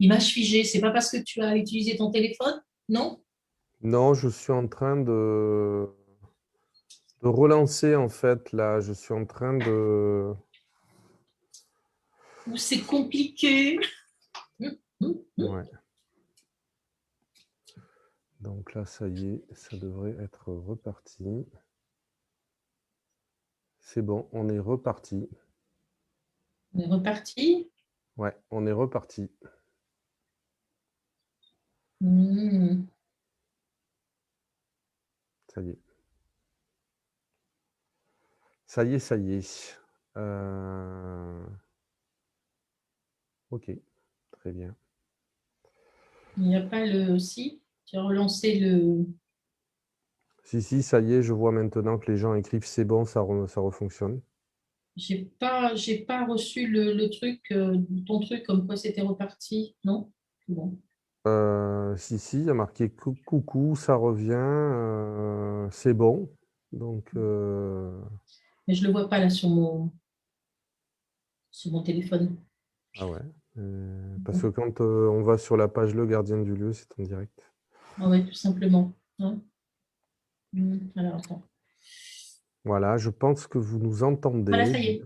image figée. C'est pas parce que tu as utilisé ton téléphone, non? Non, je suis en train de relancer, en fait, là. Je suis en train de... Ou c'est compliqué? Ouais. Donc là, ça y est, ça devrait être reparti. C'est bon, on est reparti. On est reparti. Ouais, on est reparti. Hmm. Ça y est. Ça y est, ça y est. Ok, très bien. Il n'y a pas le... Si, tu as relancé le... Si, ça y est, je vois maintenant que les gens écrivent c'est bon, ça refonctionne. J'ai pas reçu le truc, ton truc, comme quoi c'était reparti, non? Bon. Si, il y a marqué coucou, ça revient, c'est bon. Donc, Mais je le vois pas là sur mon téléphone. ah ouais. Parce que quand on va sur la page Le Gardien du Lieu, c'est en direct. Ah ouais, tout simplement. Hein. Alors, attends. Voilà, je pense que vous nous Voilà, entendez. ça y est,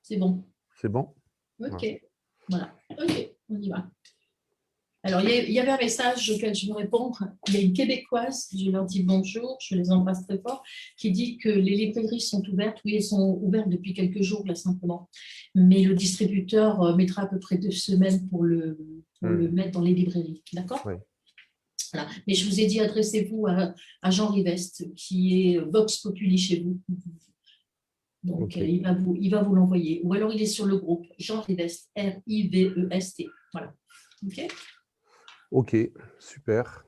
c'est bon. C'est bon? Ok, Voilà. voilà. Ok, on y va. Alors, il y avait un message auquel je veux répondre. Il y a une Québécoise, je leur dis bonjour, je les embrasse très fort, qui dit que les librairies sont ouvertes. Oui, elles sont ouvertes depuis quelques jours, là, simplement. Mais le distributeur mettra à peu près 2 semaines pour le mettre dans les librairies. D'accord? Oui. Voilà. Mais je vous ai dit, adressez-vous à Jean Rivest, qui est Vox Populi chez vous. Donc, Ok. il va vous l'envoyer. Ou alors, il est sur le groupe Jean Rivest, R-I-V-E-S-T. Voilà. OK? Ok, super.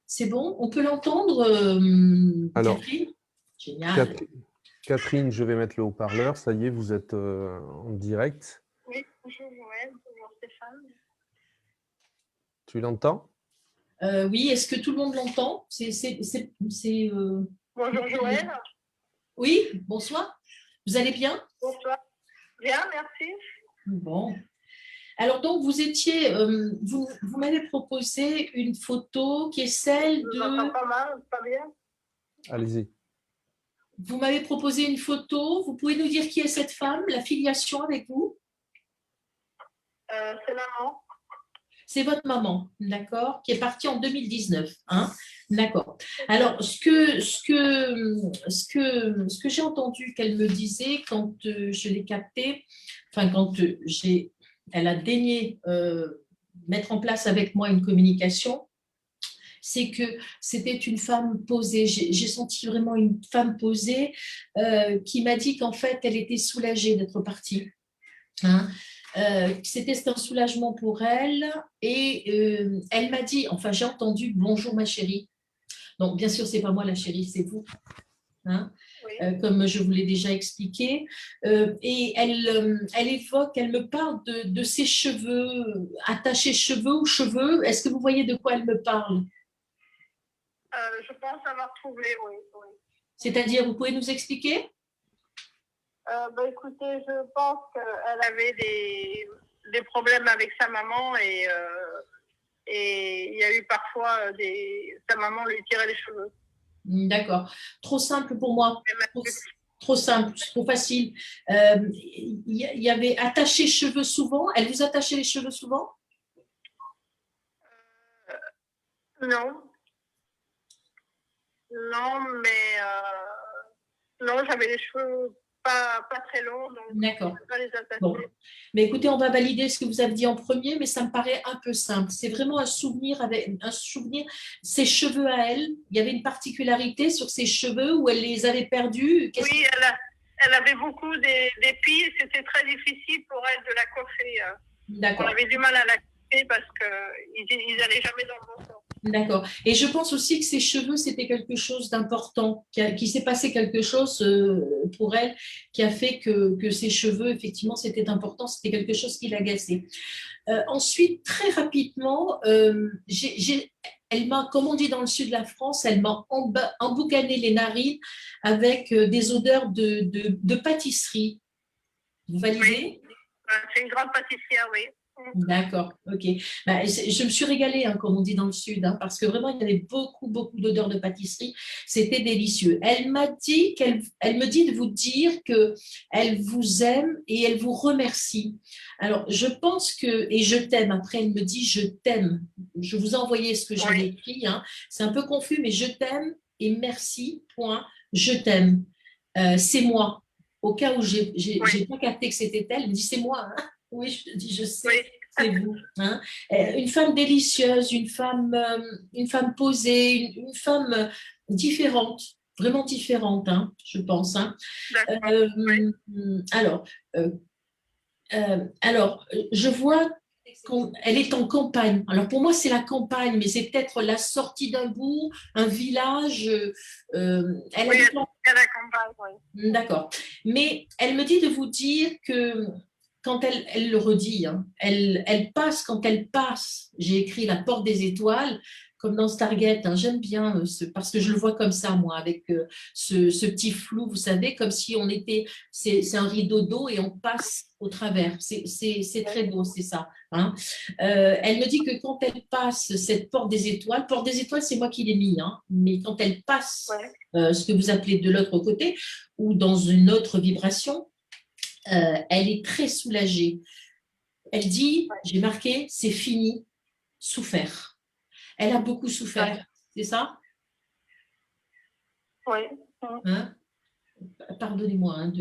C'est bon? On peut l'entendre, Alors, Catherine? Génial. Catherine, Catherine, je vais mettre le haut-parleur. Ça y est, vous êtes en direct. Oui, bonjour Joël, bonjour Stéphane. Tu l'entends? Oui, est-ce que tout le monde l'entend? Bonjour Joël, Oui, bonsoir. Vous allez bien? bonsoir. Bien, merci. Bon. Alors, donc, vous m'avez proposé une photo qui est celle Je vous entends de... pas mal, pas bien. Allez-y. Vous m'avez proposé une photo. Vous pouvez nous dire qui est cette femme, la filiation avec vous? C'est maman. C'est votre maman, d'accord, qui est partie en 2019. Hein, d'accord. Alors, ce que j'ai entendu qu'elle me disait quand je l'ai captée, enfin, quand elle a daigné mettre en place avec moi une communication, c'est que c'était une femme posée. J'ai senti vraiment une femme posée qui m'a dit qu'en fait, elle était soulagée d'être partie. Hein. C'était un soulagement pour elle et elle m'a dit, enfin j'ai entendu bonjour ma chérie. Donc bien sûr c'est pas moi la chérie, c'est vous, hein, Oui. comme je vous l'ai déjà expliqué. Et elle évoque, elle me parle de ses cheveux, attachés cheveux ou cheveux. Est-ce que vous voyez de quoi elle me parle? Je pense avoir trouvé, oui. Oui. C'est-à-dire, vous pouvez nous expliquer? Écoutez, je pense qu'elle avait des problèmes avec sa maman et il y a eu parfois sa maman lui tirait les cheveux. D'accord. Trop simple pour moi. Trop simple, trop facile. Il y avait attaché cheveux souvent. Elle vous attachait les cheveux souvent? Non. Non, mais non, j'avais les cheveux pas très longs, donc D'accord. je ne peux pas les attacher. Bon. Mais écoutez, on va valider ce que vous avez dit en premier, mais ça me paraît un peu simple. C'est vraiment un souvenir ses cheveux à elle. Il y avait une particularité sur ses cheveux où elle les avait perdus. Oui, elle avait beaucoup d'épis et c'était très difficile pour elle de la coiffer. D'accord. On avait du mal à la coiffer parce qu'ils n'allaient jamais dans le bon sens. D'accord. Et je pense aussi que ses cheveux, c'était quelque chose d'important, qui s'est passé quelque chose pour elle, qui a fait que ses cheveux, effectivement, c'était important, c'était quelque chose qui l'agaçait. Ensuite, très rapidement, elle m'a, comme on dit dans le sud de la France, elle m'a emboucané les narines avec des odeurs de pâtisserie. Vous validez? C'est une grande pâtissière, oui. D'accord, ok. Bah, je me suis régalée, hein, comme on dit dans le sud, hein, parce que vraiment, il y avait beaucoup, beaucoup d'odeurs de pâtisserie. C'était délicieux. Elle me dit de vous dire que elle vous aime et elle vous remercie. Alors, je pense que, et je t'aime, après, elle me dit je t'aime. Je vous ai envoyé ce que je lui ai Oui, écrit, hein. C'est un peu confus, mais je t'aime et merci, point, je t'aime. C'est moi. Au cas où j'ai oui, pas capté que c'était elle, elle me dit c'est moi, hein. Oui, je te dis, je sais, oui. c'est vous, hein. Une femme délicieuse, une femme posée, une femme différente, vraiment différente, hein, je pense, hein. D'accord. Euh, Oui, alors, euh, je vois qu'elle est en campagne. Alors pour moi, c'est la campagne, mais c'est peut-être la sortie d'un bourg, un village. Elle oui, habite à la campagne, oui. D'accord. Mais elle me dit de vous dire que quand elle le redit, hein, elle passe, quand elle passe, j'ai écrit la porte des étoiles, comme dans Stargate, hein, j'aime bien, parce que je le vois comme ça, moi, avec ce petit flou, vous savez, comme si on était, c'est un rideau d'eau et on passe au travers. C'est très beau, c'est ça, hein. Elle me dit que quand elle passe cette porte des étoiles, c'est moi qui l'ai mis, hein, mais quand elle passe Oui, ce que vous appelez de l'autre côté, ou dans une autre vibration, elle est très soulagée. Elle dit, j'ai marqué, c'est fini, souffert. Elle a beaucoup oui, souffert, c'est ça, oui. hein? Pardonnez-moi, hein,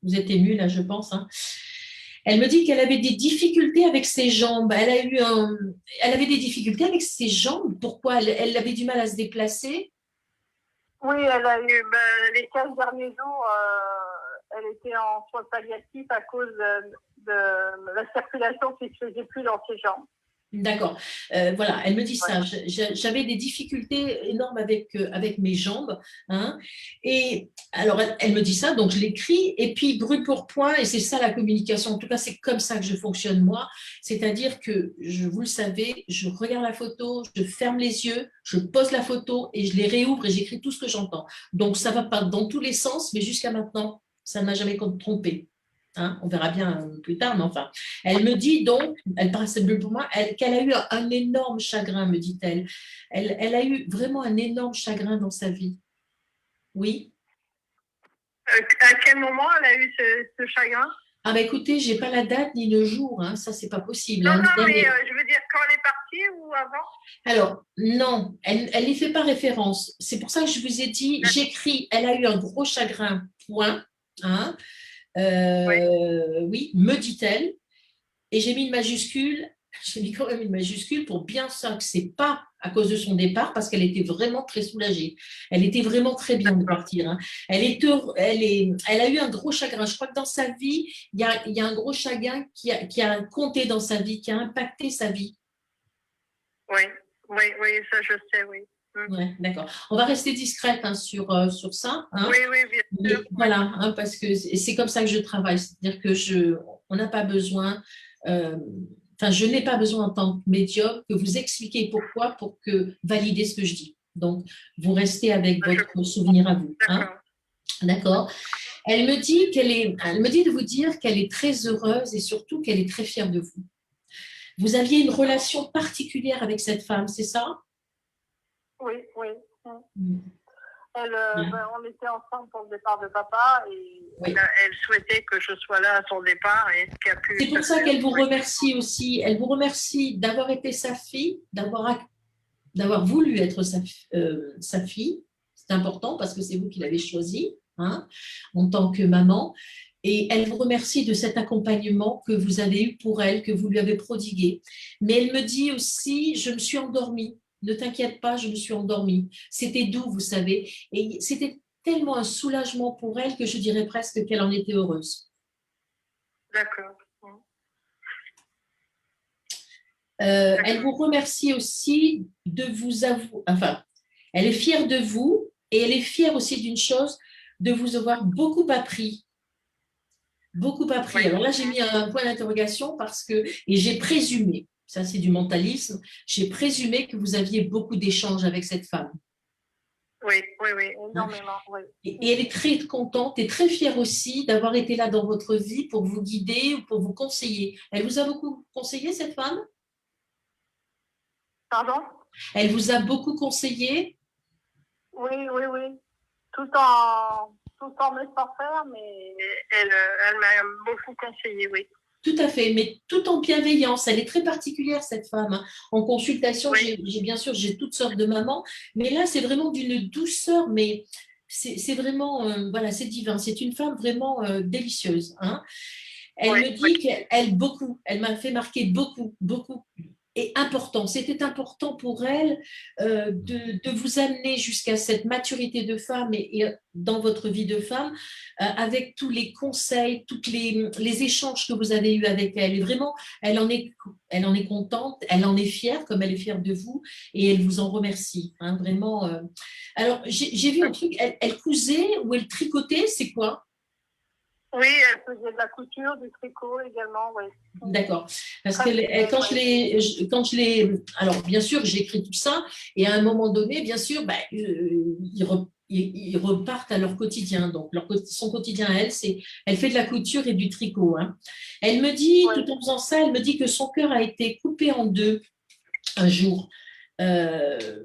vous êtes émue là, je pense, hein. Elle me dit qu'elle avait des difficultés avec ses jambes. Elle avait des difficultés avec ses jambes. Pourquoi elle avait du mal à se déplacer? Oui, elle a eu les 15 derniers jours, elle était en soins palliatifs à cause de la circulation qui ne se faisait plus dans ses jambes. D'accord. Voilà, elle me dit Ouais. ça. J'avais des difficultés énormes avec mes jambes, hein. Et alors, elle me dit ça, donc je l'écris. Et puis, brut pour point, et c'est ça la communication. En tout cas, c'est comme ça que je fonctionne moi. C'est-à-dire que, vous le savez, je regarde la photo, je ferme les yeux, je pose la photo et je les réouvre et j'écris tout ce que j'entends. Donc, ça va pas dans tous les sens, mais jusqu'à maintenant, ça ne m'a jamais trompé. Hein, on verra bien plus tard, mais enfin. Elle me dit donc, elle paraissait bleue pour moi, qu'elle a eu un énorme chagrin, me dit-elle. Elle a eu vraiment un énorme chagrin dans sa vie. Oui. À quel moment elle a eu ce chagrin? Ah bah écoutez, j'ai pas la date ni le jour, hein, ça c'est pas possible, Non, hein. non, mais je veux dire quand elle est partie ou avant? Alors, non, elle n'y fait pas référence. C'est pour ça que je vous ai dit, j'écris, elle a eu un gros chagrin, point, hein. Oui, Oui, me dit-elle. Et j'ai mis une majuscule, j'ai mis quand même une majuscule pour bien ça que c'est pas à cause de son départ, parce qu'elle était vraiment très soulagée. Elle était vraiment très bien de partir, hein. Elle a eu un gros chagrin. Je crois que dans sa vie, il y a un gros chagrin qui a compté dans sa vie, qui a impacté sa vie. oui, oui, oui, ça je sais, oui. Ouais, d'accord. On va rester discrète, hein, sur ça, hein. Oui, oui, bien Mais sûr. voilà, hein, parce que c'est comme ça que je travaille. C'est-à-dire que on n'a pas besoin, enfin, je n'ai pas besoin en tant que médium que vous expliquez pourquoi pour que valider ce que je dis. Donc, vous restez avec votre souvenir à vous, hein. D'accord. D'accord. Elle me dit de vous dire qu'elle est très heureuse et surtout qu'elle est très fière de vous. Vous aviez une relation particulière avec cette femme, c'est ça? Oui, oui. Mm. On était ensemble pour le départ de papa et Oui. elle souhaitait que je sois là à son départ et ce qui a pu. C'est pour ça qu'elle vous remercie aussi. Elle vous remercie d'avoir été sa fille, d'avoir voulu être sa fille. C'est important parce que c'est vous qui l'avez choisie, hein, en tant que maman. Et elle vous remercie de cet accompagnement que vous avez eu pour elle, que vous lui avez prodigué. Mais elle me dit aussi, je me suis endormie. Ne t'inquiète pas, je me suis endormie. C'était doux, vous savez. Et c'était tellement un soulagement pour elle que je dirais presque qu'elle en était heureuse. D'accord. Elle vous remercie aussi de vous avouer, enfin, elle est fière de vous et elle est fière aussi d'une chose, de vous avoir beaucoup appris. Beaucoup appris. Oui. Alors là, j'ai mis un point d'interrogation parce que, et j'ai présumé, ça c'est du mentalisme, j'ai présumé que vous aviez beaucoup d'échanges avec cette femme. Oui, oui, oui, énormément, oui. Et elle est très contente et très fière aussi d'avoir été là dans votre vie pour vous guider ou pour vous conseiller. Elle vous a beaucoup conseillé, cette femme? Pardon? Elle vous a beaucoup conseillé? Oui, oui, oui. Tout en me laissant faire, mais elle m'a beaucoup conseillé, oui. Tout à fait, mais tout en bienveillance. Elle est très particulière, cette femme, hein. En consultation, Oui, bien sûr, j'ai toutes sortes de mamans, mais là, c'est vraiment d'une douceur, mais c'est vraiment, voilà, c'est divin. C'est une femme vraiment délicieuse, hein. Elle oui, me oui. dit elle m'a fait marquer beaucoup, beaucoup et important. C'était important pour elle de vous amener jusqu'à cette maturité de femme et dans votre vie de femme, avec tous les conseils, tous les échanges que vous avez eus avec elle. Et vraiment, elle en est contente, elle en est fière, comme elle est fière de vous, et elle vous en remercie, hein, vraiment. Alors, j'ai vu un truc, elle cousait ou elle tricotait, c'est quoi? Oui, elle faisait de la couture, du tricot également, oui. D'accord. Parce que Pratiquait, oui. quand je l'ai, alors bien sûr, j'écris tout ça, et à un moment donné, bien sûr, ils repartent à leur quotidien. Donc, son quotidien à elle, elle fait de la couture et du tricot, hein. Elle me dit, Oui. tout en faisant ça, elle me dit que son cœur a été coupé en deux un jour. Euh,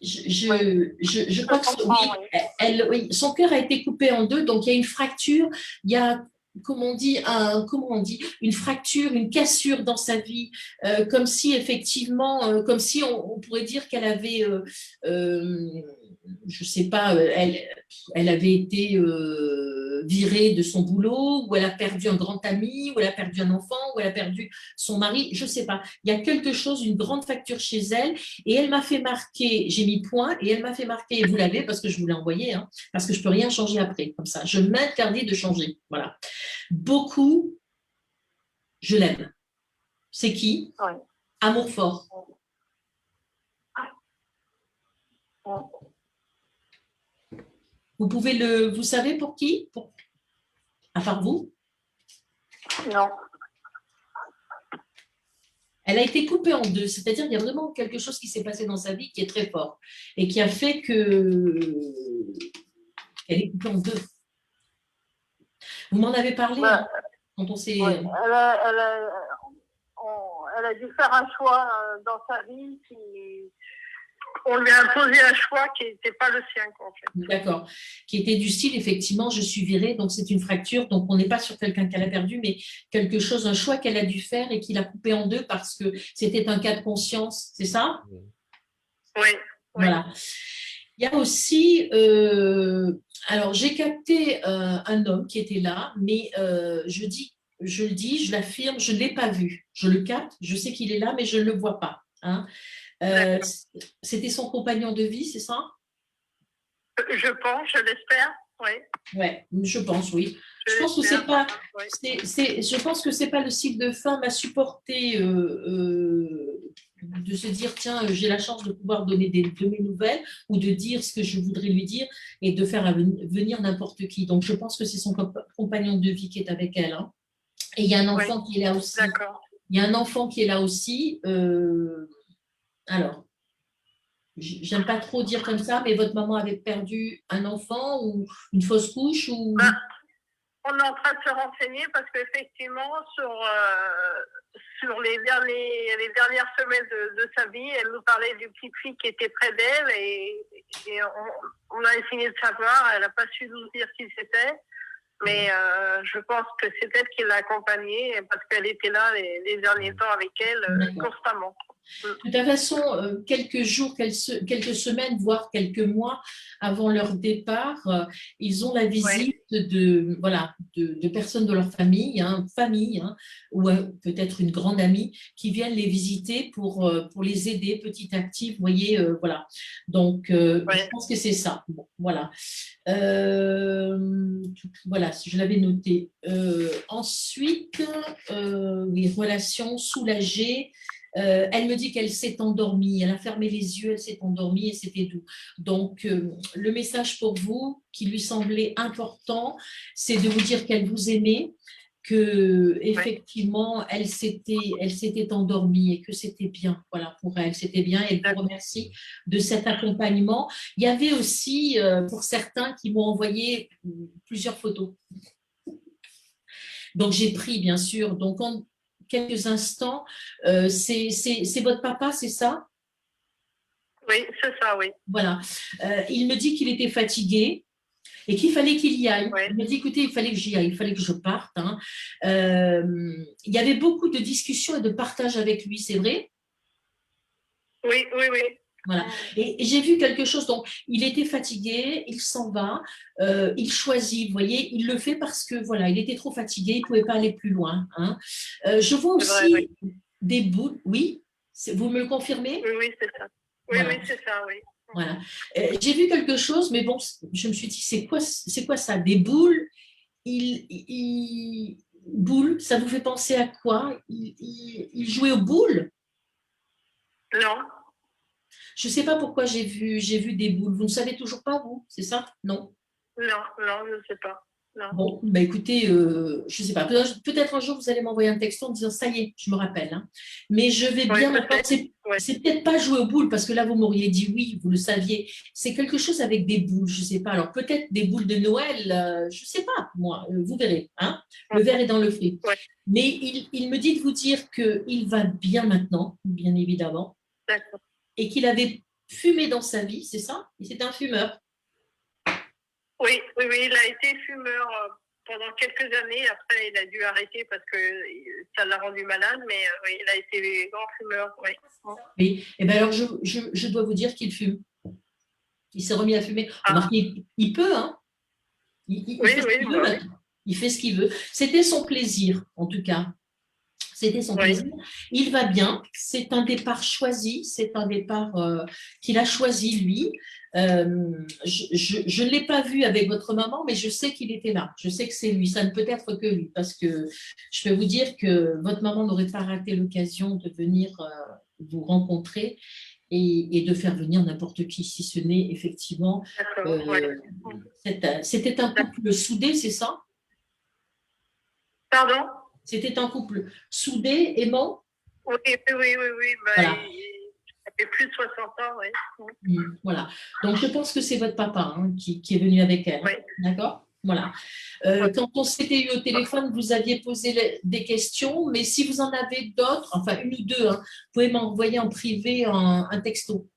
je crois que comprends, oui. oui, son cœur a été coupé en deux, donc il y a une fracture, il y a, comment on dit, une fracture, une cassure dans sa vie, comme si effectivement, comme si on pourrait dire qu'elle avait, je sais pas, elle avait été virée de son boulot, ou elle a perdu un grand ami, ou elle a perdu un enfant, ou elle a perdu son mari, je sais pas. Il y a quelque chose, une grande facture chez elle, et elle m'a fait marquer, j'ai mis point, et elle m'a fait marquer, et vous l'avez parce que je vous l'ai envoyé, hein, parce que je ne peux rien changer après, comme ça. Je m'interdis de changer. Voilà. Beaucoup, je l'aime. C'est qui? Oui. Amour fort. Oui. Vous savez pour qui? À part vous? Non. Elle a été coupée en deux, c'est-à-dire qu'il y a vraiment quelque chose qui s'est passé dans sa vie qui est très fort et qui a fait qu'elle est coupée en deux. Vous m'en avez parlé, Bah, hein, quand on s'est. oui. Elle a dû faire un choix dans sa vie on lui a imposé un choix qui n'était pas le sien, en fait. D'accord. Qui était du style, effectivement, je suis virée, donc c'est une fracture. Donc on n'est pas sur quelqu'un qu'elle a perdu, mais quelque chose, un choix qu'elle a dû faire et qui l'a coupé en deux parce que c'était un cas de conscience, c'est ça? Oui. Voilà. Il y a aussi, alors j'ai capté un homme qui était là, mais je le dis, je l'affirme, je ne l'ai pas vu. Je le capte, je sais qu'il est là, mais je ne le vois pas, hein. C'était son compagnon de vie, c'est ça? Je pense, je l'espère, oui. Ouais, je pense, oui. Je pense que c'est pas, je pense que c'est pas le style de femme à supporter de se dire tiens, j'ai la chance de pouvoir donner de mes nouvelles ou de dire ce que je voudrais lui dire et de faire venir n'importe qui. Donc je pense que c'est son compagnon de vie qui est avec elle, hein. Et il y a un enfant qui est là aussi. D'accord. Il y a un enfant qui est là aussi. Alors, j'aime pas trop dire comme ça, mais votre maman avait perdu un enfant ou une fausse couche ou. On est en train de se renseigner parce qu'effectivement, sur les dernières semaines de sa vie, elle nous parlait du petit fille qui était près d'elle et on a essayé de savoir. Elle n'a pas su nous dire qui c'était, mais je pense que c'est elle qui l'a accompagnée parce qu'elle était là les derniers temps avec elle constamment. De toute façon, quelques jours, quelques semaines, voire quelques mois avant leur départ, ils ont la visite de personnes de leur famille, hein, ou peut-être une grande amie qui viennent les visiter pour les aider petit à petit. Vous voyez, voilà. Donc, je pense que c'est ça. Bon, voilà. Voilà, je l'avais noté. Ensuite, les relations soulagées. Elle me dit qu'elle s'est endormie, elle a fermé les yeux, elle s'est endormie et c'était doux. Donc, le message pour vous qui lui semblait important, c'est de vous dire qu'elle vous aimait, que effectivement elle s'était endormie et que c'était bien, voilà, pour elle, c'était bien. Et elle vous remercie de cet accompagnement. Il y avait aussi, pour certains, qui m'ont envoyé plusieurs photos. Donc, j'ai pris, bien sûr. Donc, en quelques instants, c'est votre papa, c'est ça? Oui, c'est ça, oui. Voilà. Il me dit qu'il était fatigué et qu'il fallait qu'il y aille. Oui. Il m'a dit, écoutez, il fallait que j'y aille, il fallait que je parte. Hein. Il y avait beaucoup de discussions et de partage avec lui, c'est vrai? Oui, oui, oui. Voilà. Et j'ai vu quelque chose, donc il était fatigué, il s'en va, il choisit, vous voyez, il le fait parce que voilà, il était trop fatigué, il ne pouvait pas aller plus loin. Hein. Je vois C'est aussi vrai, oui. des boules, oui, vous me le confirmez? Oui, oui, c'est ça. Oui, Voilà. oui, c'est ça, oui. Voilà. J'ai vu quelque chose, mais bon, je me suis dit, c'est quoi ça? Des boules? Boules, ça vous fait penser à quoi? Il jouait aux boules? Non, Je ne sais pas pourquoi j'ai vu des boules. Vous ne savez toujours pas, vous? C'est ça? Non? non, non, je ne sais pas. Non. Bon, bah écoutez, je ne sais pas. Peut-être un jour, vous allez m'envoyer un texto en disant, ça y est, je me rappelle. Hein. Mais je vais bien maintenant. C'est peut-être pas jouer aux boules, parce que là, vous m'auriez dit oui, vous le saviez. C'est quelque chose avec des boules, je ne sais pas. Alors, peut-être des boules de Noël, je ne sais pas, moi. Vous verrez. Hein. Le verre est dans le fruit. Ouais. Mais il me dit de vous dire qu'il va bien maintenant, bien évidemment. D'accord. Et qu'il avait fumé dans sa vie, c'est ça? C'était un fumeur. Oui, oui, oui, il a été fumeur pendant quelques années. Après, il a dû arrêter parce que ça l'a rendu malade, mais oui, il a été grand fumeur. Oui. Oui, et bien alors je dois vous dire qu'il fume. Il s'est remis à fumer. Remarquez, il peut, hein? Il fait ce qu'il veut maintenant. Il fait ce qu'il veut. C'était son plaisir, en tout cas. C'était son plaisir. Il va bien. C'est un départ choisi. C'est un départ qu'il a choisi, lui. Je ne l'ai pas vu avec votre maman, mais je sais qu'il était là. Je sais que c'est lui. Ça ne peut être que lui. Parce que je peux vous dire que votre maman n'aurait pas raté l'occasion de venir vous rencontrer et de faire venir n'importe qui, si ce n'est effectivement… C'était un couple soudé, c'est ça? Pardon? C'était un couple soudé, aimant? Oui, oui, oui, oui. Bah, voilà. Il avait plus de 60 ans, oui. Voilà. Donc, je pense que c'est votre papa hein, qui est venu avec elle. Oui. D'accord? Voilà. Quand on s'était eu au téléphone, vous aviez posé des questions, mais si vous en avez d'autres, enfin une ou deux, hein, vous pouvez m'envoyer en privé un texto.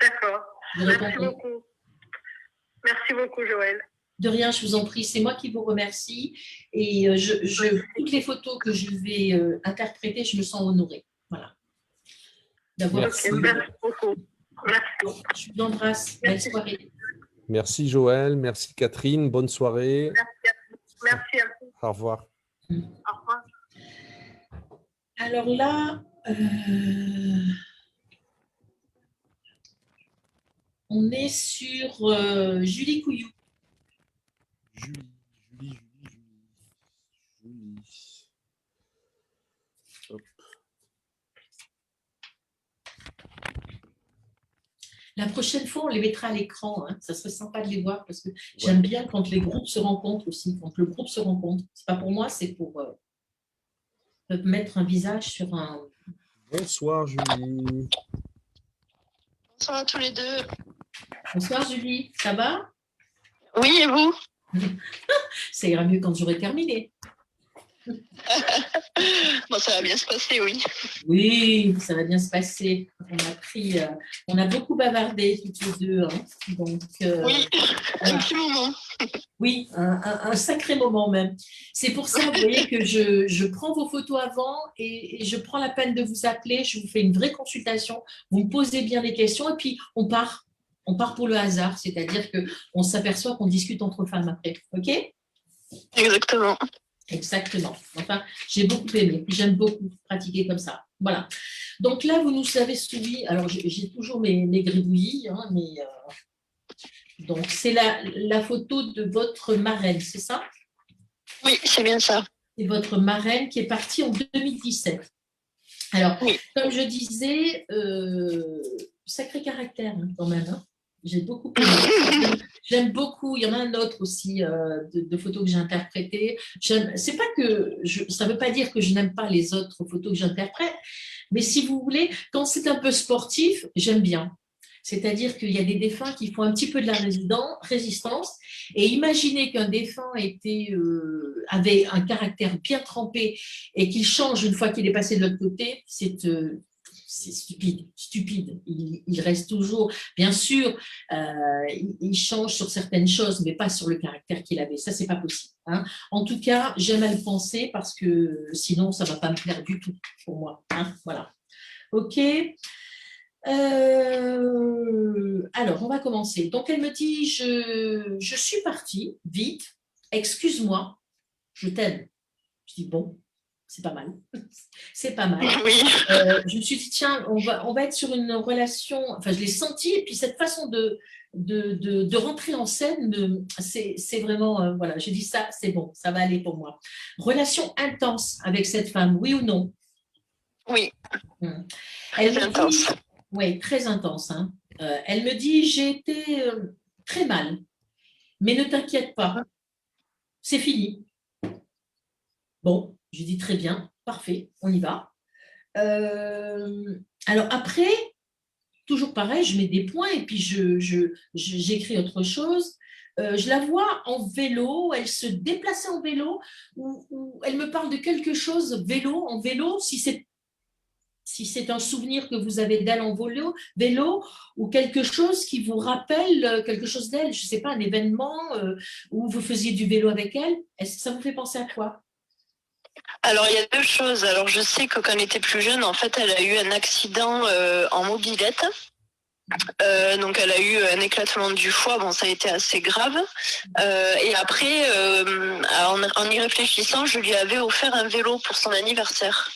D'accord. Merci beaucoup. Merci beaucoup, Joël. De rien, je vous en prie, c'est moi qui vous remercie. Et toutes les photos que je vais interpréter, je me sens honorée. Voilà. Merci beaucoup. Merci. Je vous embrasse. Belle soirée. Merci Joël, merci Catherine, bonne soirée. Merci à vous. Au revoir. Au revoir. Alors là, on est sur Julie Couillou. Julie. Hop. La prochaine fois, on les mettra à l'écran. Hein. Ça serait sympa de les voir parce que j'aime bien quand les groupes se rencontrent aussi. Quand le groupe se rencontre. Ce n'est pas pour moi, c'est pour mettre un visage sur un… Bonsoir Julie. Bonsoir à tous les deux. Bonsoir Julie, ça va? Oui, et vous? Ça ira mieux quand j'aurai terminé. Bon, ça va bien se passer, oui. Oui, ça va bien se passer. On a beaucoup bavardé toutes les deux. Hein. Donc, oui, un petit moment. Oui, un sacré moment même. C'est pour ça, vous voyez, que je prends vos photos avant et je prends la peine de vous appeler. Je vous fais une vraie consultation. Vous me posez bien les questions et puis on part. On part pour le hasard, c'est-à-dire qu'on s'aperçoit qu'on discute entre femmes après. OK? Exactement. Exactement. Enfin, j'ai beaucoup aimé. J'aime beaucoup pratiquer comme ça. Voilà. Donc là, vous nous avez suivi. Alors, j'ai toujours mes gribouillis, hein, mais… Donc, c'est la photo de votre marraine, c'est ça? Oui, c'est bien ça. C'est votre marraine qui est partie en 2017. Alors, oui. Comme je disais, sacré caractère hein, quand même. Hein. J'ai beaucoup aimé. J'aime beaucoup. Il y en a un autre aussi de photos que j'ai interprétées. C'est pas que ça ne veut pas dire que je n'aime pas les autres photos que j'interprète, mais si vous voulez, quand c'est un peu sportif, j'aime bien. C'est-à-dire qu'il y a des défunts qui font un petit peu de la résistance. Et imaginez qu'un défunt avait un caractère bien trempé et qu'il change une fois qu'il est passé de l'autre côté, c'est stupide, stupide. Il reste toujours, bien sûr, il change sur certaines choses, mais pas sur le caractère qu'il avait. Ça, c'est pas possible. Hein. En tout cas, j'aime à le penser parce que sinon, ça va pas me plaire du tout pour moi. Hein. Voilà. OK. Alors, on va commencer. Donc, elle me dit, je suis partie, vite, excuse-moi, je t'aime. Je dis, bon, c'est pas mal. C'est pas mal. Oui. Je me suis dit, tiens, on va être sur une relation, enfin, je l'ai senti, et puis cette façon de rentrer en scène, c'est vraiment, voilà, j'ai dit ça, c'est bon, ça va aller pour moi. Relation intense avec cette femme, oui ou non? Oui. Elle Très me intense. dit, oui, très intense. Hein. Elle me dit, j'ai été très mal, mais ne t'inquiète pas, c'est fini. Bon, je dis très bien, parfait, on y va. Alors après, toujours pareil, je mets des points et puis j'écris autre chose. Je la vois en vélo, elle se déplaçait en vélo, ou elle me parle de quelque chose, en vélo, si c'est un souvenir que vous avez d'elle en vélo, ou quelque chose qui vous rappelle quelque chose d'elle, je ne sais pas, un événement où vous faisiez du vélo avec elle, est-ce que ça vous fait penser à quoi? Alors, il y a deux choses. Alors, je sais que quand elle était plus jeune, en fait, elle a eu un accident en mobilette. Donc, elle a eu un éclatement du foie. Bon, ça a été assez grave. Et après, en y réfléchissant, je lui avais offert un vélo pour son anniversaire.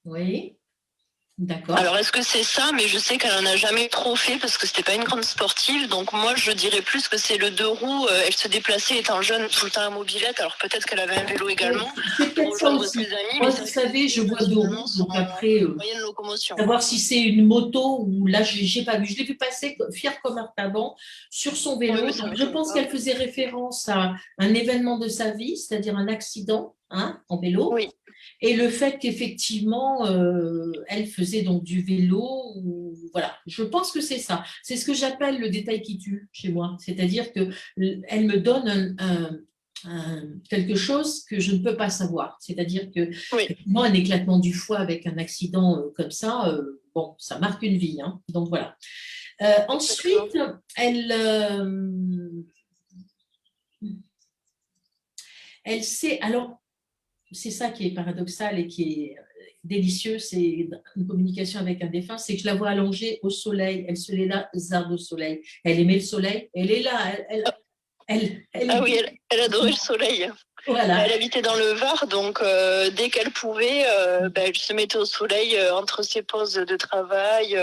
Oui, d'accord. Alors, est-ce que c'est ça? Mais je sais qu'elle en a jamais trop fait parce que c'était pas une grande sportive. Donc, moi, je dirais plus que c'est le 2 roues. Elle se déplaçait étant jeune tout le temps à mobilette. Alors, peut-être qu'elle avait un vélo également C'est pour peut-être ça rejoindre aussi. ses amis. Moi, Mais vous savez, je vois deux finalement roues, son donc après, moyen de locomotion. savoir si c'est une moto ou là, je n'ai pas vu. Je l'ai vu passer fière comme un taban sur son vélo. Ouais, mais ça Donc, je m'étonne pense pas. qu'elle faisait référence à un événement de sa vie, c'est-à-dire un accident hein, en vélo. Oui. Et le fait qu'effectivement, elle faisait donc du vélo, voilà, je pense que c'est ça. C'est ce que j'appelle le détail qui tue chez moi. C'est-à-dire qu'elle me donne quelque chose que je ne peux pas savoir. C'est-à-dire que Oui. moi, un éclatement du foie avec un accident comme ça, bon, ça marque une vie. Hein. Donc voilà. Ensuite, elle sait. Alors, c'est ça qui est paradoxal et qui est délicieux, c'est une communication avec un défunt, c'est que je la vois allongée au soleil, elle se lézarde au soleil. Elle aimait le soleil, elle est là, Ah oui, elle adorait le soleil. Voilà. Elle habitait dans le Var, donc dès qu'elle pouvait, elle se mettait au soleil entre ses pauses de travail.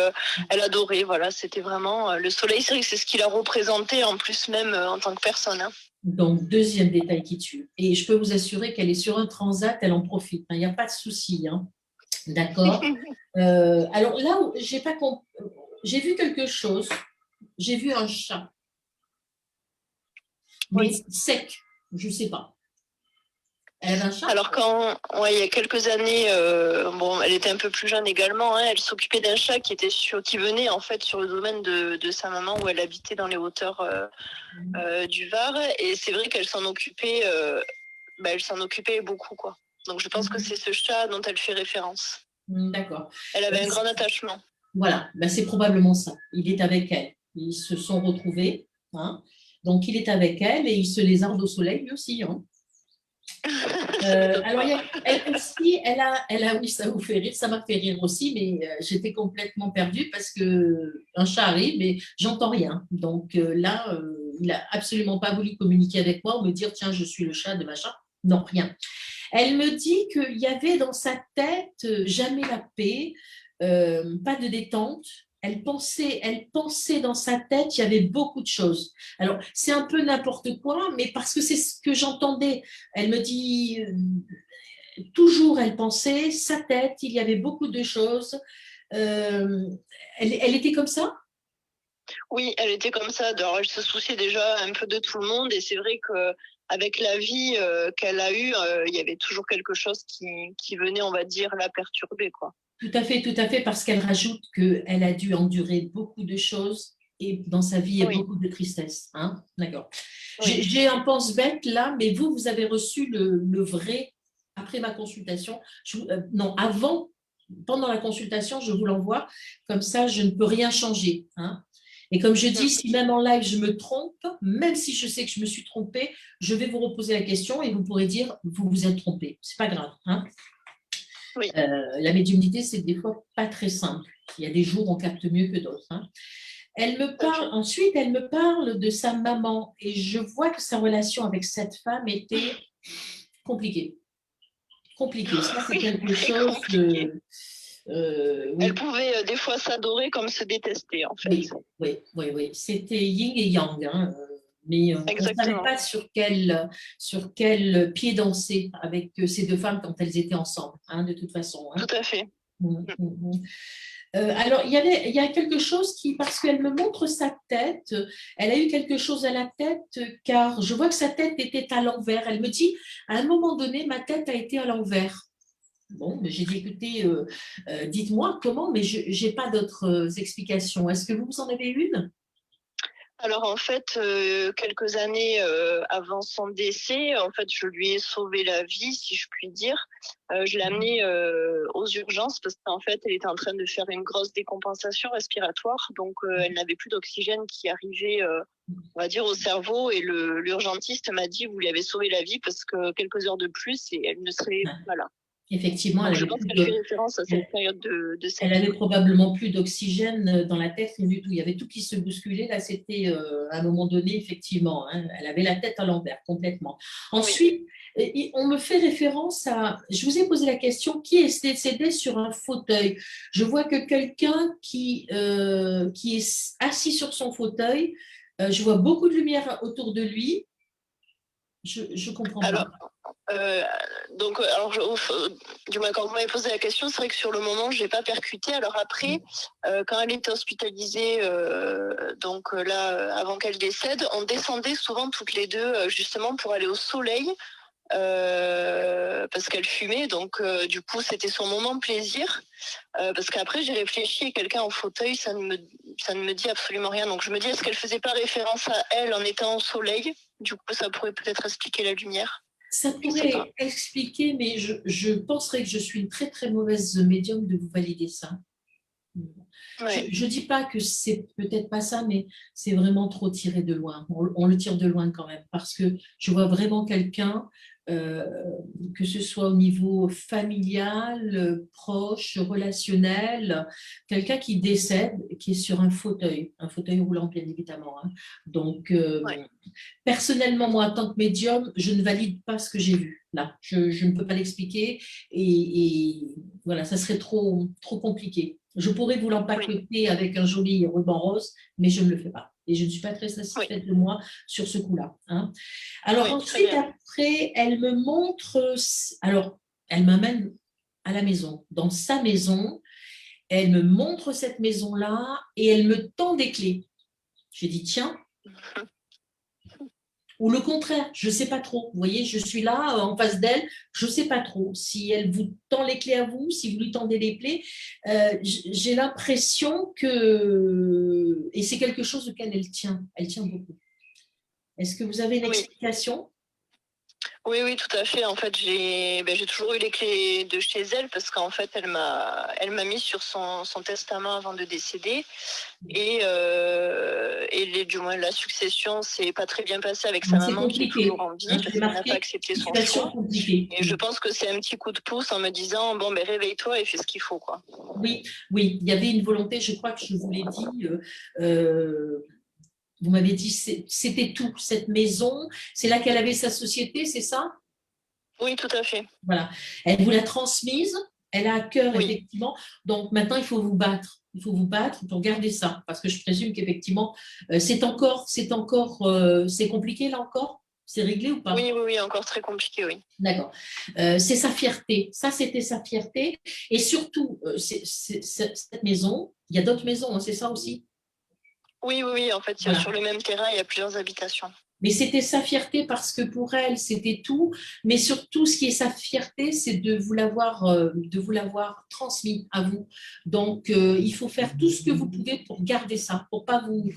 Elle adorait, voilà, c'était vraiment le soleil. C'est vrai que c'est ce qui la représentait en plus même en tant que personne. Hein. Donc, deuxième détail qui tue. Et je peux vous assurer qu'elle est sur un transat, elle en profite. Il n'y a pas de souci. Hein. D'accord. Alors là où j'ai pas j'ai vu quelque chose. J'ai vu un chat. Mais sec. Je ne sais pas. Elle avait un chat? Alors il y a quelques années, bon, elle était un peu plus jeune également. Hein, elle s'occupait d'un chat qui venait en fait sur le domaine de sa maman où elle habitait dans les hauteurs du Var. Et c'est vrai qu'elle s'en occupait, elle s'en occupait beaucoup quoi. Donc je pense que c'est ce chat dont elle fait référence. D'accord. Elle avait un grand attachement. Voilà, c'est probablement ça. Il est avec elle. Ils se sont retrouvés. Hein. Donc, il est avec elle et il se lézarde au soleil lui aussi. Hein. Alors, elle aussi, oui, ça vous fait rire, ça m'a fait rire aussi, mais j'étais complètement perdue parce que un chat arrive et j'entends rien. Donc là, il n'a absolument pas voulu communiquer avec moi ou me dire tiens, je suis le chat de machin. Non, rien. Elle me dit qu'il y avait dans sa tête jamais la paix, pas de détente. Elle pensait dans sa tête, il y avait beaucoup de choses. Alors, c'est un peu n'importe quoi, mais parce que c'est ce que j'entendais. Elle me dit, toujours elle pensait, sa tête, il y avait beaucoup de choses. Elle était comme ça? Oui, elle était comme ça. Alors, elle se souciait déjà un peu de tout le monde et c'est vrai que avec la vie qu'elle a eue, il y avait toujours quelque chose qui venait, on va dire, la perturber, quoi. Tout à fait, parce qu'elle rajoute qu'elle a dû endurer beaucoup de choses et dans sa vie, il y a Oui, beaucoup de tristesse. Hein. D'accord. oui. J'ai un pense-bête là, mais vous avez reçu le vrai après ma consultation. Non, avant, pendant la consultation, je vous l'envoie. Comme ça, je ne peux rien changer. Hein. Et comme je dis, si même en live, je me trompe, même si je sais que je me suis trompée, je vais vous reposer la question et vous pourrez dire, vous vous êtes trompé. C'est pas grave. Hein. Oui. La médiumnité, c'est des fois pas très simple. Il y a des jours où on capte mieux que d'autres. Hein. Ensuite, elle me parle de sa maman et je vois que sa relation avec cette femme était compliquée. Compliquée. Ça, c'est Oui, quelque très chose compliqué. oui. Elle pouvait des fois s'adorer comme se détester, en fait. Oui. C'était yin et yang. Hein. Mais on ne savait Exactement. pas sur quel pied danser avec ces deux femmes quand elles étaient ensemble, hein, de toute façon. Hein. Tout à fait. Alors, il y a quelque chose parce qu'elle me montre sa tête, elle a eu quelque chose à la tête, car je vois que sa tête était à l'envers. Elle me dit, à un moment donné, ma tête a été à l'envers. Bon, mais j'ai dit, écoutez, dites-moi comment, mais je n'ai pas d'autres explications. Est-ce que vous en avez une? Alors en fait, quelques années avant son décès, en fait, je lui ai sauvé la vie, si je puis dire. Je l'ai amenée aux urgences parce qu'en fait, elle était en train de faire une grosse décompensation respiratoire, donc elle n'avait plus d'oxygène qui arrivait, on va dire, au cerveau. Et l'urgentiste m'a dit, vous lui avez sauvé la vie parce que quelques heures de plus et elle ne serait pas là. Effectivement, Donc je pense qu'elle fait référence à cette période de sa vie. Elle avait probablement plus d'oxygène dans la tête, rien du tout. Il y avait tout qui se bousculait. Là, c'était à un moment donné, effectivement. Hein, elle avait la tête à l'envers, complètement. Ensuite, on me fait référence à. Je vous ai posé la question, qui est décédé sur un fauteuil? Je vois que quelqu'un qui est assis sur son fauteuil, je vois beaucoup de lumière autour de lui. Je comprends pas. Du moins, quand vous m'avez posé la question, c'est vrai que sur le moment, je n'ai pas percuté. Alors après, quand elle était hospitalisée, avant qu'elle décède, on descendait souvent toutes les deux, justement, pour aller au soleil, parce qu'elle fumait. Donc, du coup, c'était son moment plaisir. Parce qu'après, j'ai réfléchi et quelqu'un en fauteuil, ça ne me dit absolument rien. Donc, je me dis, est-ce qu'elle faisait pas référence à elle en étant au soleil? Du coup, ça pourrait peut-être expliquer la lumière. Ça pourrait expliquer, mais je penserais que je suis une très très mauvaise médium de vous valider ça. Ouais. Je ne dis pas que c'est peut-être pas ça, mais c'est vraiment trop tiré de loin. On le tire de loin quand même, parce que je vois vraiment quelqu'un, que ce soit au niveau familial, proche, relationnel, quelqu'un qui décède, qui est sur un fauteuil roulant bien évidemment. Hein. Donc, personnellement, moi, en tant que médium, je ne valide pas ce que j'ai vu là. Je ne peux pas l'expliquer et voilà, ça serait trop compliqué. Je pourrais vous l'empaqueter avec un joli ruban rose, mais je ne le fais pas. Et je ne suis pas très satisfaite de moi sur ce coup-là. Hein. Alors ensuite, après, elle me montre... Alors, elle m'amène à la maison. Dans sa maison, elle me montre cette maison-là et elle me tend des clés. J'ai dit, tiens... Ou le contraire, je ne sais pas trop. Vous voyez, je suis là en face d'elle, je ne sais pas trop. Si elle vous tend les clés à vous, si vous lui tendez les clés, j'ai l'impression que... Et c'est quelque chose auquel elle tient beaucoup. Est-ce que vous avez une explication ? Oui, tout à fait. En fait, j'ai toujours eu les clés de chez elle parce qu'en fait, elle m'a mis sur son testament avant de décéder. Et du moins, la succession s'est pas très bien passée avec sa maman qui est toujours en vie parce qu'elle n'a pas accepté son choix. Et je pense que c'est un petit coup de pouce en me disant, bon, réveille-toi et fais ce qu'il faut, quoi. Oui, il y avait une volonté, je crois que je vous l'ai dit, vous m'avez dit, c'était tout, cette maison, c'est là qu'elle avait sa société, c'est ça ? Oui, tout à fait. Voilà, elle vous l'a transmise, elle a à cœur, effectivement, donc maintenant il faut vous battre. Il faut vous battre pour garder ça, parce que je présume qu'effectivement, c'est compliqué là encore ? C'est réglé ou pas ? Oui, encore très compliqué, oui. D'accord. C'est sa fierté. Ça, c'était sa fierté. Et surtout, cette maison, il y a d'autres maisons, hein, c'est ça aussi ? Oui, en fait, Voilà. sur le même terrain, il y a plusieurs habitations. Mais c'était sa fierté parce que pour elle, c'était tout. Mais surtout, ce qui est sa fierté, c'est de vous l'avoir transmis à vous. Donc, il faut faire tout ce que vous pouvez pour garder ça, pour pas vous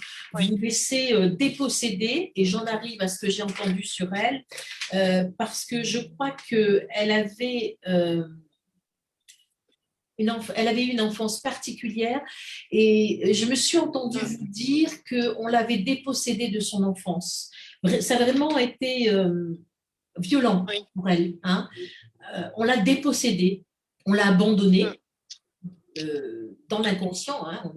laisser déposséder. Et j'en arrive à ce que j'ai entendu sur elle, parce que je crois qu'elle avait... elle avait eu une enfance particulière et je me suis entendue vous dire qu'on l'avait dépossédée de son enfance. Ça a vraiment été violent Oui. pour elle. Hein. On l'a dépossédée, on l'a abandonnée dans l'inconscient, hein,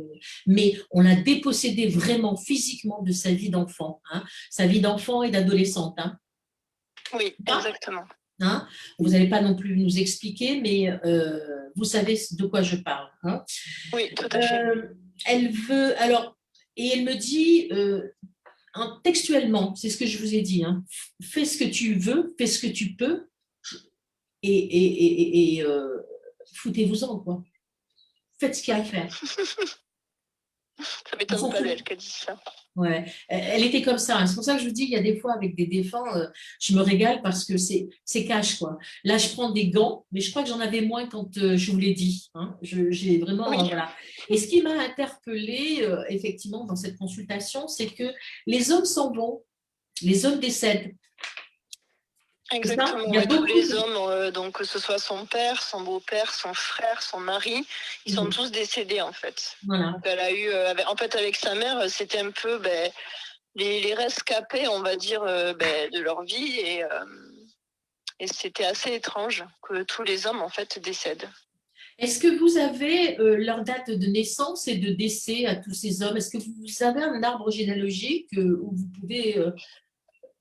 mais on l'a dépossédée vraiment physiquement de sa vie d'enfant, hein, sa vie d'enfant et d'adolescente. Hein. Oui, exactement. Hein, vous n'allez pas non plus nous expliquer, mais vous savez de quoi je parle. Hein. Oui, tout à fait. Elle veut, alors, et elle me dit textuellement, c'est ce que je vous ai dit, hein, fais ce que tu veux, fais ce que tu peux, et foutez-vous-en, quoi. Faites ce qu'il y a à faire. Ça m'étonne pas d'elle qu'elle dise ça. Ouais, elle était comme ça. Hein. C'est pour ça que je vous dis, il y a des fois avec des défunts, je me régale parce que c'est cash, quoi. Là, je prends des gants, mais je crois que j'en avais moins quand je vous l'ai dit. Hein. J'ai vraiment, Oui. voilà. Et ce qui m'a interpellée, effectivement, dans cette consultation, c'est que les hommes s'en vont, les hommes décèdent. Exactement. Il y a tous les de... hommes, donc que ce soit son père, son beau-père, son frère, son mari, ils sont tous décédés en fait. Voilà. Donc elle a eu, en fait, avec sa mère, c'était un peu les rescapés, on va dire, de leur vie et c'était assez étrange que tous les hommes en fait décèdent. Est-ce que vous avez leur date de naissance et de décès à tous ces hommes? Est-ce que vous avez un arbre généalogique où vous pouvez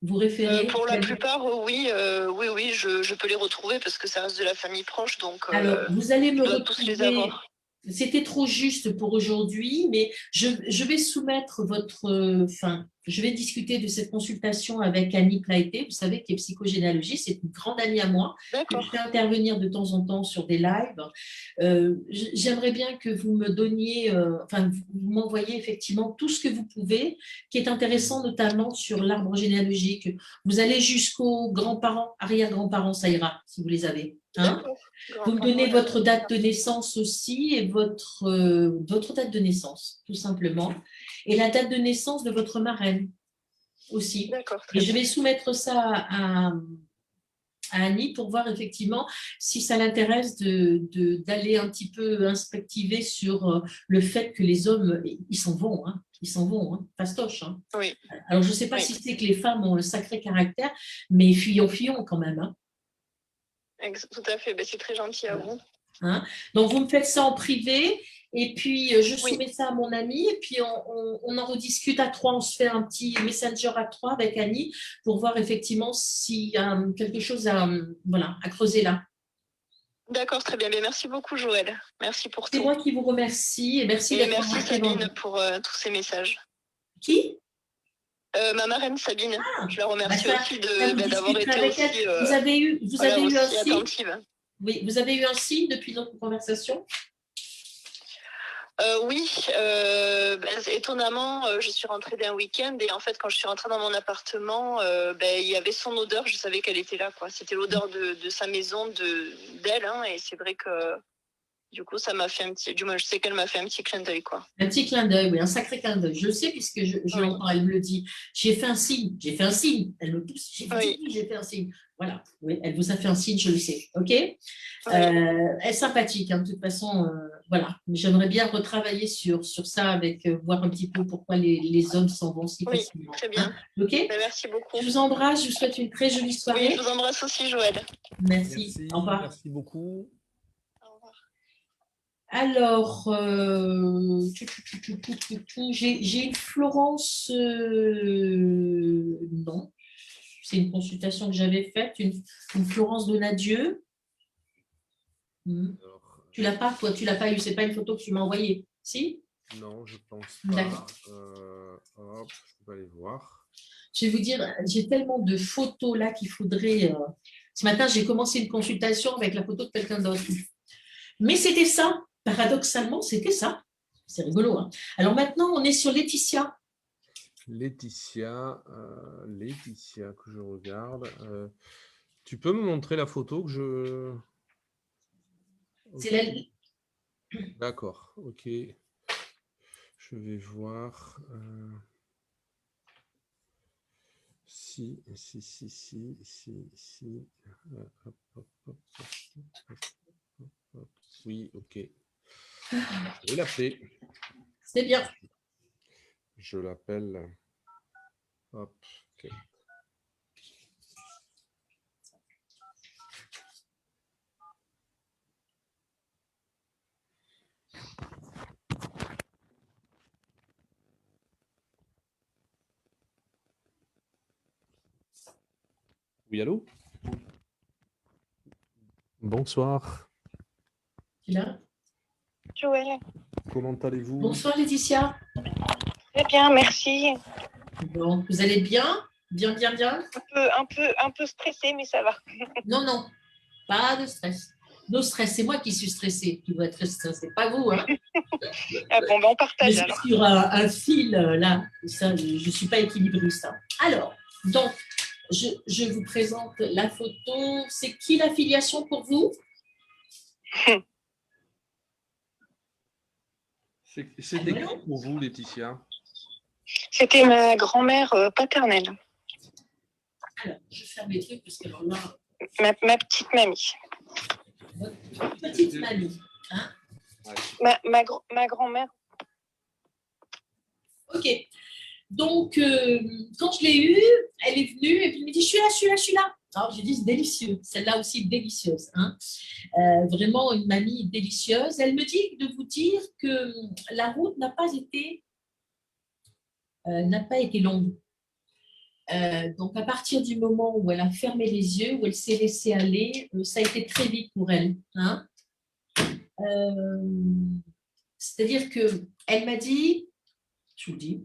vous référer? Pour la plupart, oui, je peux les retrouver parce que ça reste de la famille proche, donc alors, vous allez me tous les retrouver. avoir. C'était trop juste pour aujourd'hui, mais je vais soumettre votre. Enfin, je vais discuter de cette consultation avec Annie Plaité, vous savez, qui est psychogénéalogiste, c'est une grande amie à moi. D'accord. Je fais intervenir de temps en temps sur des lives. J'aimerais bien que vous me donniez, vous m'envoyiez effectivement tout ce que vous pouvez, qui est intéressant notamment sur l'arbre généalogique. Vous allez jusqu'aux grands-parents, arrière-grands-parents, ça ira, si vous les avez. Hein. Vous me donnez votre date de naissance aussi et votre date de naissance, tout simplement. Et la date de naissance de votre marraine aussi. D'accord. Et je vais soumettre ça à Annie pour voir effectivement si ça l'intéresse d'aller un petit peu inspectiver sur le fait que les hommes, ils s'en vont, hein. Ils s'en vont, hein, fastoche. Hein. Oui. Alors, je ne sais pas si c'est que les femmes ont un sacré caractère, mais fuyons quand même. Hein. Tout à fait, c'est très gentil à vous. Hein. Donc, vous me faites ça en privé et puis je soumets ça à mon ami et puis on en rediscute à trois. On se fait un petit messenger à trois avec Annie pour voir effectivement s'il y a quelque chose à creuser là. D'accord, très bien. Merci beaucoup, Joël. Merci pour tout. C'est moi qui vous remercie et merci d'être merci Sabine pour tous ces messages. Qui ma marraine Sabine, je la remercie aussi d'avoir été aussi, vous avez eu un signe attentive. Oui, vous avez eu un signe depuis notre conversation? Oui, étonnamment, je suis rentrée d'un week-end et en fait, quand je suis rentrée dans mon appartement, il y avait son odeur, je savais qu'elle était là, quoi. C'était l'odeur de sa maison, d'elle, hein, et c'est vrai que du coup, ça m'a fait du moins, je sais qu'elle m'a fait un petit clin d'œil, quoi. Un petit clin d'œil, oui, un sacré clin d'œil. Je le sais puisque je l'entends, elle me le dit. J'ai fait un signe, elle me pousse, j'ai fait un signe. Voilà, oui, elle vous a fait un signe, je le sais, ok. Elle est sympathique, hein, de toute façon, voilà. J'aimerais bien retravailler sur ça, avec voir un petit peu pourquoi les hommes s'en vont si facilement. Très bien. Hein, ok. Merci beaucoup. Je vous embrasse, je vous souhaite une très jolie soirée. Oui, je vous embrasse aussi, Joël. Merci. Au revoir. Merci beaucoup. Alors, j'ai une Florence, non, c'est une consultation que j'avais faite, une Florence Donadieu. Tu l'as pas, toi, tu l'as pas eu, c'est pas une photo que tu m'as envoyée, si? Non, je pense pas. D'accord. Hop, je peux aller voir. Je vais vous dire, j'ai tellement de photos là qu'il faudrait... Ce matin, j'ai commencé une consultation avec la photo de quelqu'un d'autre. Mais c'était ça. Paradoxalement, c'était ça. C'est rigolo. Hein. Alors maintenant, on est sur Laetitia. Laetitia, Laetitia, que je regarde. Tu peux me montrer la photo que je... C'est la- D'accord, ok. Je vais voir. Si. Hop, hop, hop, hop, hop. Oui, ok. Je vais l'appeler. C'est bien. Je l'appelle. Hop, ok. Oui, allô? Bonsoir. Tu l'as? Joël. Comment allez-vous? Bonsoir Laetitia. Très bien, merci. Bon, vous allez bien? Bien, bien, bien? Un peu stressée, mais ça va. Non, non, pas de stress. No stress, c'est moi qui suis stressée. Tu dois être stressée, pas vous. Hein. Ah bon, ben on Je partage suis alors. sur un fil là. Ça, je ne suis pas équilibriste. Hein. Alors, donc, je vous présente la photo. C'est qui la filiation pour vous? C'était qui pour vous, Laetitia? C'était ma grand-mère paternelle, Alors, je ferme les trucs parce que alors là, ma petite mamie. votre petite mamie. Hein. Ma grand-mère. Ok. Donc, quand je l'ai eue, elle est venue et puis elle me dit, je suis là, je suis là, je suis là. Alors, j'ai dit, c'est délicieux. Celle-là aussi, délicieuse. Hein. Vraiment une mamie délicieuse. Elle me dit de vous dire que la route n'a pas été longue. Donc, à partir du moment où elle a fermé les yeux, où elle s'est laissée aller, ça a été très vite pour elle. Hein. C'est-à-dire qu'elle m'a dit, je vous le dis,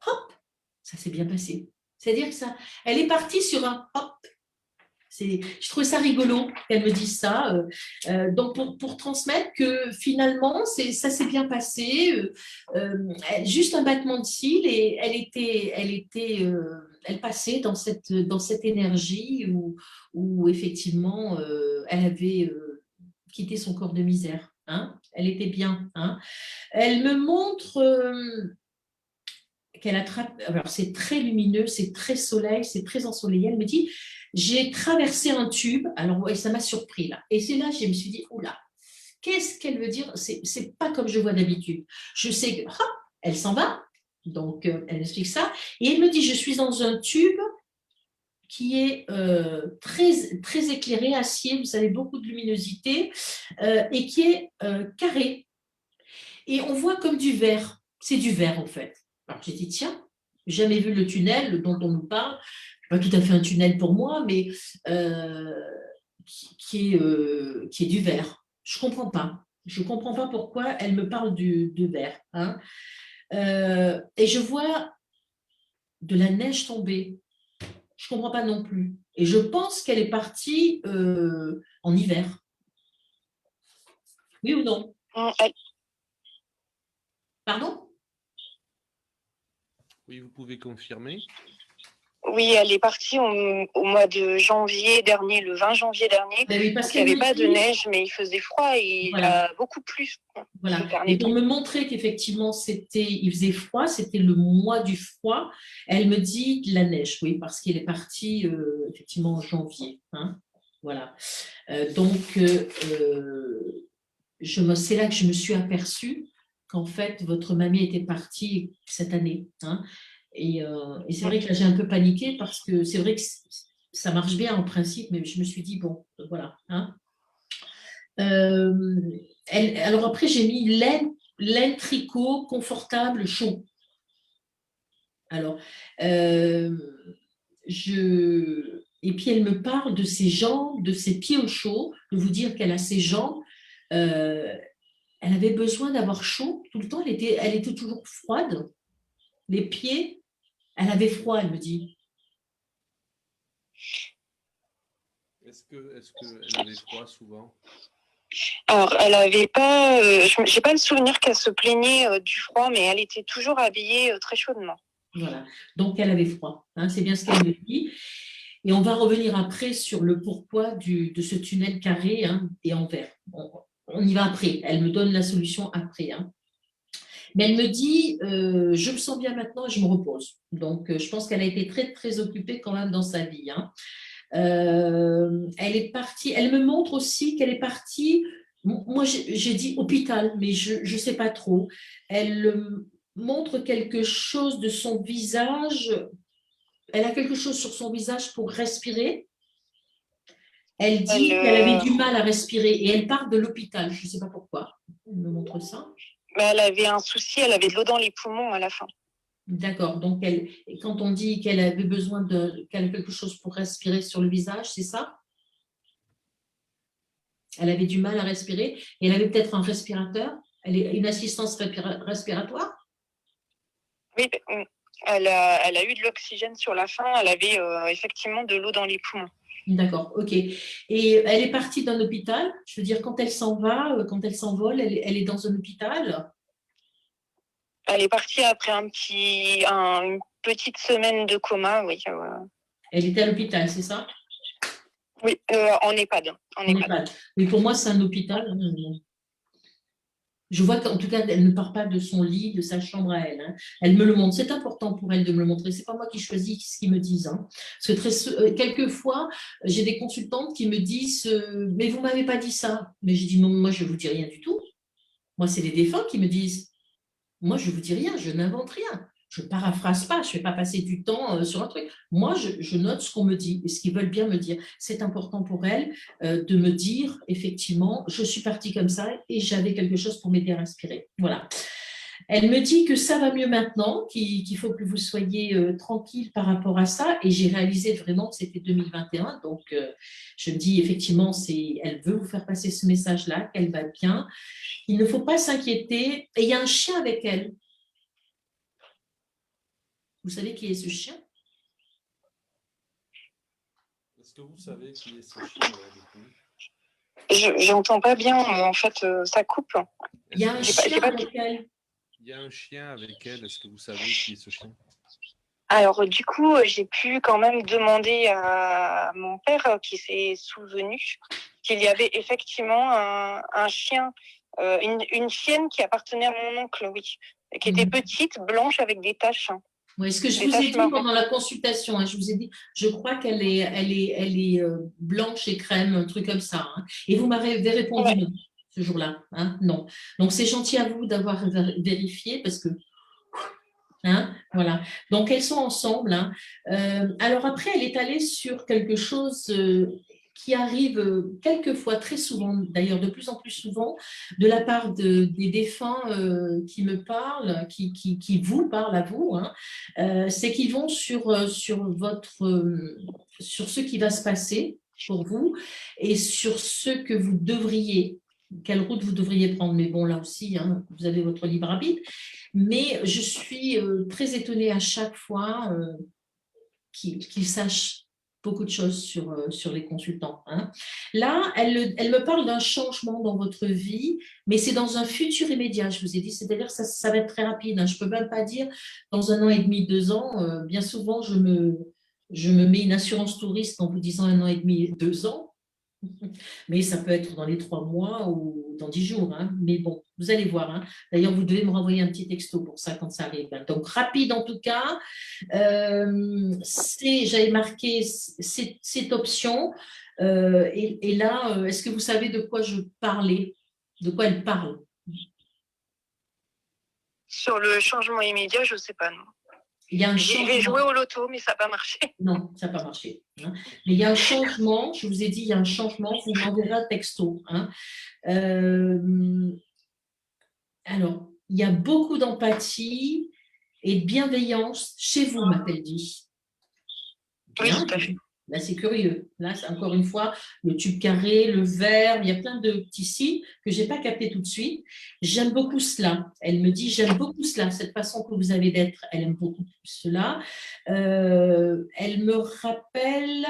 hop, ça s'est bien passé. C'est-à-dire que ça, elle est partie sur un hop. Je trouve ça rigolo qu'elle me dise ça. Donc, pour transmettre que finalement, ça s'est bien passé. Juste un battement de cils et elle passait dans cette énergie où effectivement, elle avait quitté son corps de misère. Hein. Elle était bien. Hein. Elle me montre qu'elle attrape. Alors, c'est très lumineux, c'est très soleil, c'est très ensoleillé. Elle me dit, j'ai traversé un tube. Alors, ouais, ça m'a surpris là. Et c'est là que je me suis dit, oula, qu'est-ce qu'elle veut dire? C'est pas comme je vois d'habitude. Je sais que, elle s'en va. Donc, elle explique ça. Et elle me dit, je suis dans un tube qui est très, très éclairé, acier, vous savez, beaucoup de luminosité, et qui est carré. Et on voit comme du verre. C'est du verre, en fait. Alors, j'ai dit, tiens, jamais vu le tunnel dont on nous parle. Pas tout à fait un tunnel pour moi, mais qui est du verre. Je ne comprends pas. Je ne comprends pas pourquoi elle me parle de verre. Hein. Et je vois de la neige tomber. Je ne comprends pas non plus. Et je pense qu'elle est partie en hiver. Oui ou non? Pardon? Oui, vous pouvez confirmer. Oui, elle est partie au mois de janvier dernier, le 20 janvier dernier. Ben oui, parce il n'y avait pas dit... de neige, mais il faisait froid et voilà. il a beaucoup plu. Voilà. Et pour me montrer qu'effectivement, il faisait froid, c'était le mois du froid, elle me dit de la neige, oui, parce qu'elle est partie effectivement en janvier. Hein. Voilà. Donc, c'est là que je me suis aperçue qu'en fait, votre mamie était partie cette année. Hein. Et c'est vrai que là, j'ai un peu paniqué parce que c'est vrai que ça marche bien en principe, mais je me suis dit, bon, voilà. Hein. Alors après, j'ai mis laine tricot, confortable, chaud. Alors, et puis elle me parle de ses jambes, de ses pieds au chaud, de vous dire qu'elle a ses jambes. Elle avait besoin d'avoir chaud tout le temps, elle était toujours froide. Les pieds, elle avait froid, elle me dit. Est-ce qu'elle avait froid souvent? Alors, elle n'avait pas, j'ai pas le souvenir qu'elle se plaignait du froid, mais elle était toujours habillée très chaudement. Voilà. Donc, elle avait froid. Hein, c'est bien ce qu'elle me dit. Et on va revenir après sur le pourquoi de ce tunnel carré, hein, et en verre. On y va après. Elle me donne la solution après. Hein. Mais elle me dit, je me sens bien maintenant et je me repose. Donc, je pense qu'elle a été très, très occupée quand même dans sa vie. Hein. Elle est partie, elle me montre aussi qu'elle est partie, moi j'ai dit hôpital, mais je ne sais pas trop. Elle montre quelque chose de son visage, elle a quelque chose sur son visage pour respirer. Elle dit qu'elle avait du mal à respirer et elle part de l'hôpital, je ne sais pas pourquoi. Elle me montre ça. Mais elle avait un souci, elle avait de l'eau dans les poumons à la fin. D'accord, donc quand on dit qu'elle avait besoin qu'elle a quelque chose pour respirer sur le visage, c'est ça? Elle avait du mal à respirer et elle avait peut-être un respirateur, une assistance respiratoire? Oui, elle a eu de l'oxygène sur la fin, elle avait effectivement de l'eau dans les poumons. D'accord, ok. Et elle est partie d'un hôpital, je veux dire, quand elle s'en va, quand elle s'envole, elle est dans un hôpital? Elle est partie après une petite semaine de coma, oui. Elle était à l'hôpital, c'est ça? Oui, en EHPAD. En EHPAD. Mais pour moi, c'est un hôpital. Je vois qu'en tout cas, elle ne part pas de son lit, de sa chambre à elle. Hein. Elle me le montre. C'est important pour elle de me le montrer. C'est pas moi qui choisis ce qu'ils me disent. Hein. Parce que quelquefois, j'ai des consultantes qui me disent mais vous m'avez pas dit ça. Mais j'ai dit non, moi je vous dis rien du tout. Moi, c'est les défunts qui me disent. Moi, je vous dis rien, je n'invente rien. Je ne paraphrase pas, je ne fais pas passer du temps sur un truc. Moi, je note ce qu'on me dit et ce qu'ils veulent bien me dire. C'est important pour elles de me dire, effectivement, je suis partie comme ça et j'avais quelque chose pour m'aider à respirer. Voilà. Elle me dit que ça va mieux maintenant, qu'il faut que vous soyez tranquille par rapport à ça. Et j'ai réalisé vraiment que c'était 2021. Donc, je me dis, effectivement, elle veut vous faire passer ce message-là, qu'elle va bien. Il ne faut pas s'inquiéter. Et il y a un chien avec elle. Vous savez qui est ce chien? Est-ce que vous savez qui est ce chien? Je n'entends pas bien, en fait, ça coupe. Il y a un chien avec elle. Il y a un chien avec elle. Est-ce que vous savez qui est ce chien? Alors, du coup, j'ai pu quand même demander à mon père qui s'est souvenu qu'il y avait effectivement un chien, une chienne qui appartenait à mon oncle, oui, qui était petite, blanche avec des taches. Oui, ce que je vous ai dit pendant la consultation, hein, je vous ai dit, je crois qu'elle est blanche et crème, un truc comme ça. Hein. Et vous m'avez répondu non, ce jour-là. Hein, non. Donc, c'est gentil à vous d'avoir vérifié parce que hein, voilà. Donc, elles sont ensemble. Hein. Alors après, elle est allée sur quelque chose qui arrive quelquefois, très souvent, d'ailleurs de plus en plus souvent, de la part des défunts qui me parlent, qui vous parlent à vous. Hein. C'est qu'ils vont sur ce qui va se passer pour vous et sur ce que vous devriez, quelle route vous devriez prendre. Mais bon, là aussi, hein, vous avez votre libre arbitre. Mais je suis très étonnée à chaque fois qu'ils sachent beaucoup de choses sur les consultants. Hein. Là, elle me parle d'un changement dans votre vie, mais c'est dans un futur immédiat, je vous ai dit, c'est-à-dire que ça va être très rapide. Hein. Je ne peux même pas dire dans 1 an et demi, 2 ans. Bien souvent, je me mets une assurance touriste en vous disant 1 an et demi, 2 ans. Mais ça peut être dans les 3 mois ou dans 10 jours. Hein. Mais bon, vous allez voir. Hein. D'ailleurs, vous devez me renvoyer un petit texto pour ça quand ça arrive. Hein. Donc, rapide en tout cas. J'avais marqué cette option. Et là, est-ce que vous savez de quoi je parlais? De quoi elle parle? Sur le changement immédiat, je ne sais pas, non. J'ai joué au loto, mais ça n'a pas marché. Non, ça n'a pas marché. Hein. Mais il y a un changement, je vous ai dit, il y a un changement, vous m'enverrez un texto. Hein. Alors, il y a beaucoup d'empathie et de bienveillance chez vous, m'a-t-elle dit. Oui, tout à fait. Là, c'est curieux. Là, c'est encore une fois le tube carré, le verre, il y a plein de petits signes que je n'ai pas capté tout de suite. J'aime beaucoup cela. Elle me dit, j'aime beaucoup cela, cette façon que vous avez d'être. Elle aime beaucoup cela. Elle me rappelle,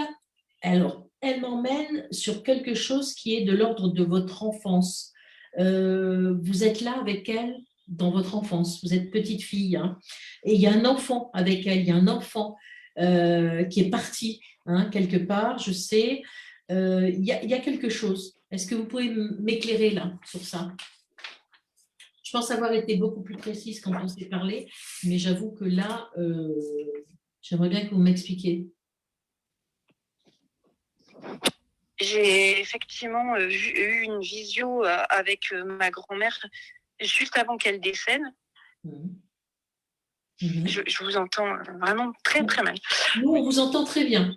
alors, elle m'emmène sur quelque chose qui est de l'ordre de votre enfance. Vous êtes là avec elle dans votre enfance. Vous êtes petite fille, hein, et il y a un enfant avec elle, il y a un enfant qui est parti quelque part, je sais. Il y a quelque chose. Est-ce que vous pouvez m'éclairer là sur ça? Je pense avoir été beaucoup plus précise quand on s'est parlé, mais j'avoue que là, j'aimerais bien que vous m'expliquiez. J'ai effectivement eu une visio avec ma grand-mère juste avant qu'elle décède. Je vous entends vraiment très, très mal. Nous, on vous entend très bien.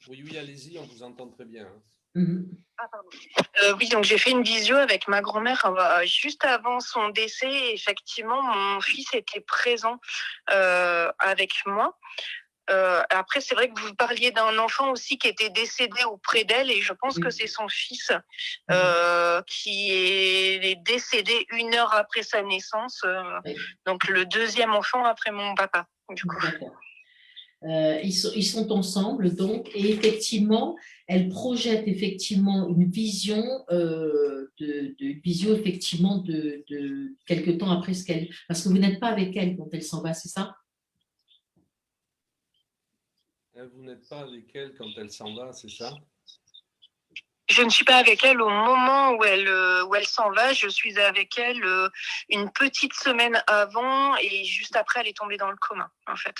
Oui, allez-y, on vous entend très bien. Ah, pardon. Oui, donc j'ai fait une visio avec ma grand-mère juste avant son décès. Et effectivement, mon fils était présent avec moi. Après, c'est vrai que vous parliez d'un enfant aussi qui était décédé auprès d'elle, et je pense que c'est son fils qui est décédé 1 heure après sa naissance. Donc le deuxième enfant après mon papa, du coup. D'accord. Ils sont ensemble, donc, et effectivement, elle projette effectivement une vision effectivement de quelque temps après ce qu'elle, parce que vous n'êtes pas avec elle quand elle s'en va, c'est ça? Vous n'êtes pas avec elle quand elle s'en va, c'est ça? Je ne suis pas avec elle au moment où elle s'en va. Je suis avec elle une petite semaine avant, et juste après, elle est tombée dans le coma, en fait.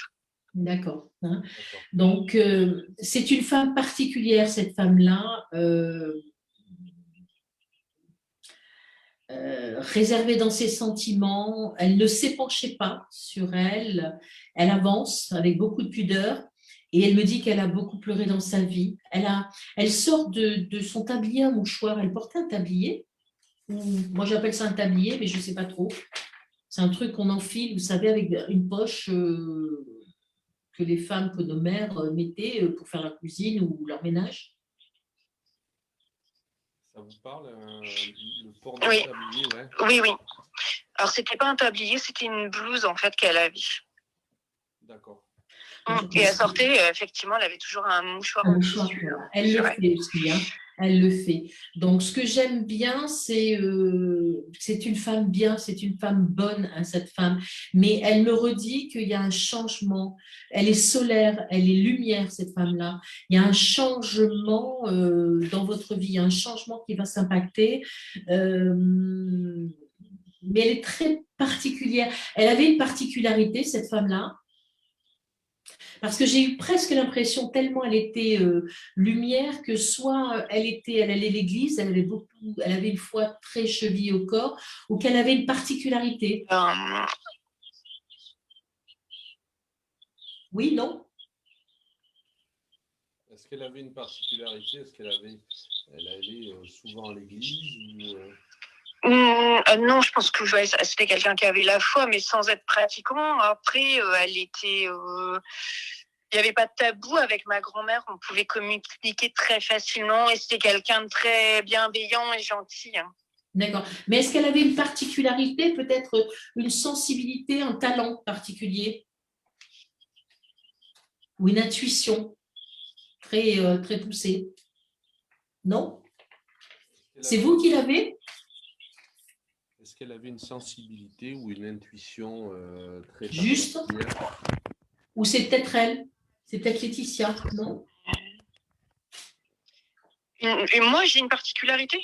D'accord. Donc, c'est une femme particulière, cette femme-là, réservée dans ses sentiments. Elle ne s'épanchait pas sur elle. Elle avance avec beaucoup de pudeur. Et elle me dit qu'elle a beaucoup pleuré dans sa vie. Elle sort de son tablier un mouchoir. Elle portait un tablier. Moi, j'appelle ça un tablier, mais je ne sais pas trop. C'est un truc qu'on enfile, vous savez, avec une poche que les femmes, que nos mères mettaient pour faire la cuisine ou leur ménage. Ça vous parle, le port d'un tablier, ouais. Oui. Alors, c'était pas un tablier, c'était une blouse, en fait, qu'elle avait. D'accord. Et elle sortait, effectivement, elle avait toujours un mouchoir. Un mouchoir, voilà. Elle le fait aussi, elle le fait. Donc, ce que j'aime bien, c'est une femme bien, c'est une femme bonne, cette femme. Mais elle me redit qu'il y a un changement. Elle est solaire, elle est lumière, cette femme-là. Il y a un changement dans votre vie, un changement qui va s'impacter. Mais elle est très particulière. Elle avait une particularité, cette femme-là. Parce que j'ai eu presque l'impression, tellement elle était lumière, que soit elle allait à l'église, elle avait une foi très chevillée au corps, ou qu'elle avait une particularité. Oui, non? Est-ce qu'elle avait une particularité? Est-ce qu'elle allait souvent à l'église non, je pense que c'était quelqu'un qui avait la foi, mais sans être pratiquant. Après, elle était... il n'y avait pas de tabou avec ma grand-mère, on pouvait communiquer très facilement, et c'était quelqu'un de très bienveillant et gentil. D'accord. Mais est-ce qu'elle avait une particularité, peut-être une sensibilité, un talent particulier? Ou une intuition très, très poussée? Non? C'est vous qui l'avez? Est-ce qu'elle avait une sensibilité ou une intuition très juste? Ou c'est peut-être elle? C'est peut-être Laetitia, non? Et moi, j'ai une particularité?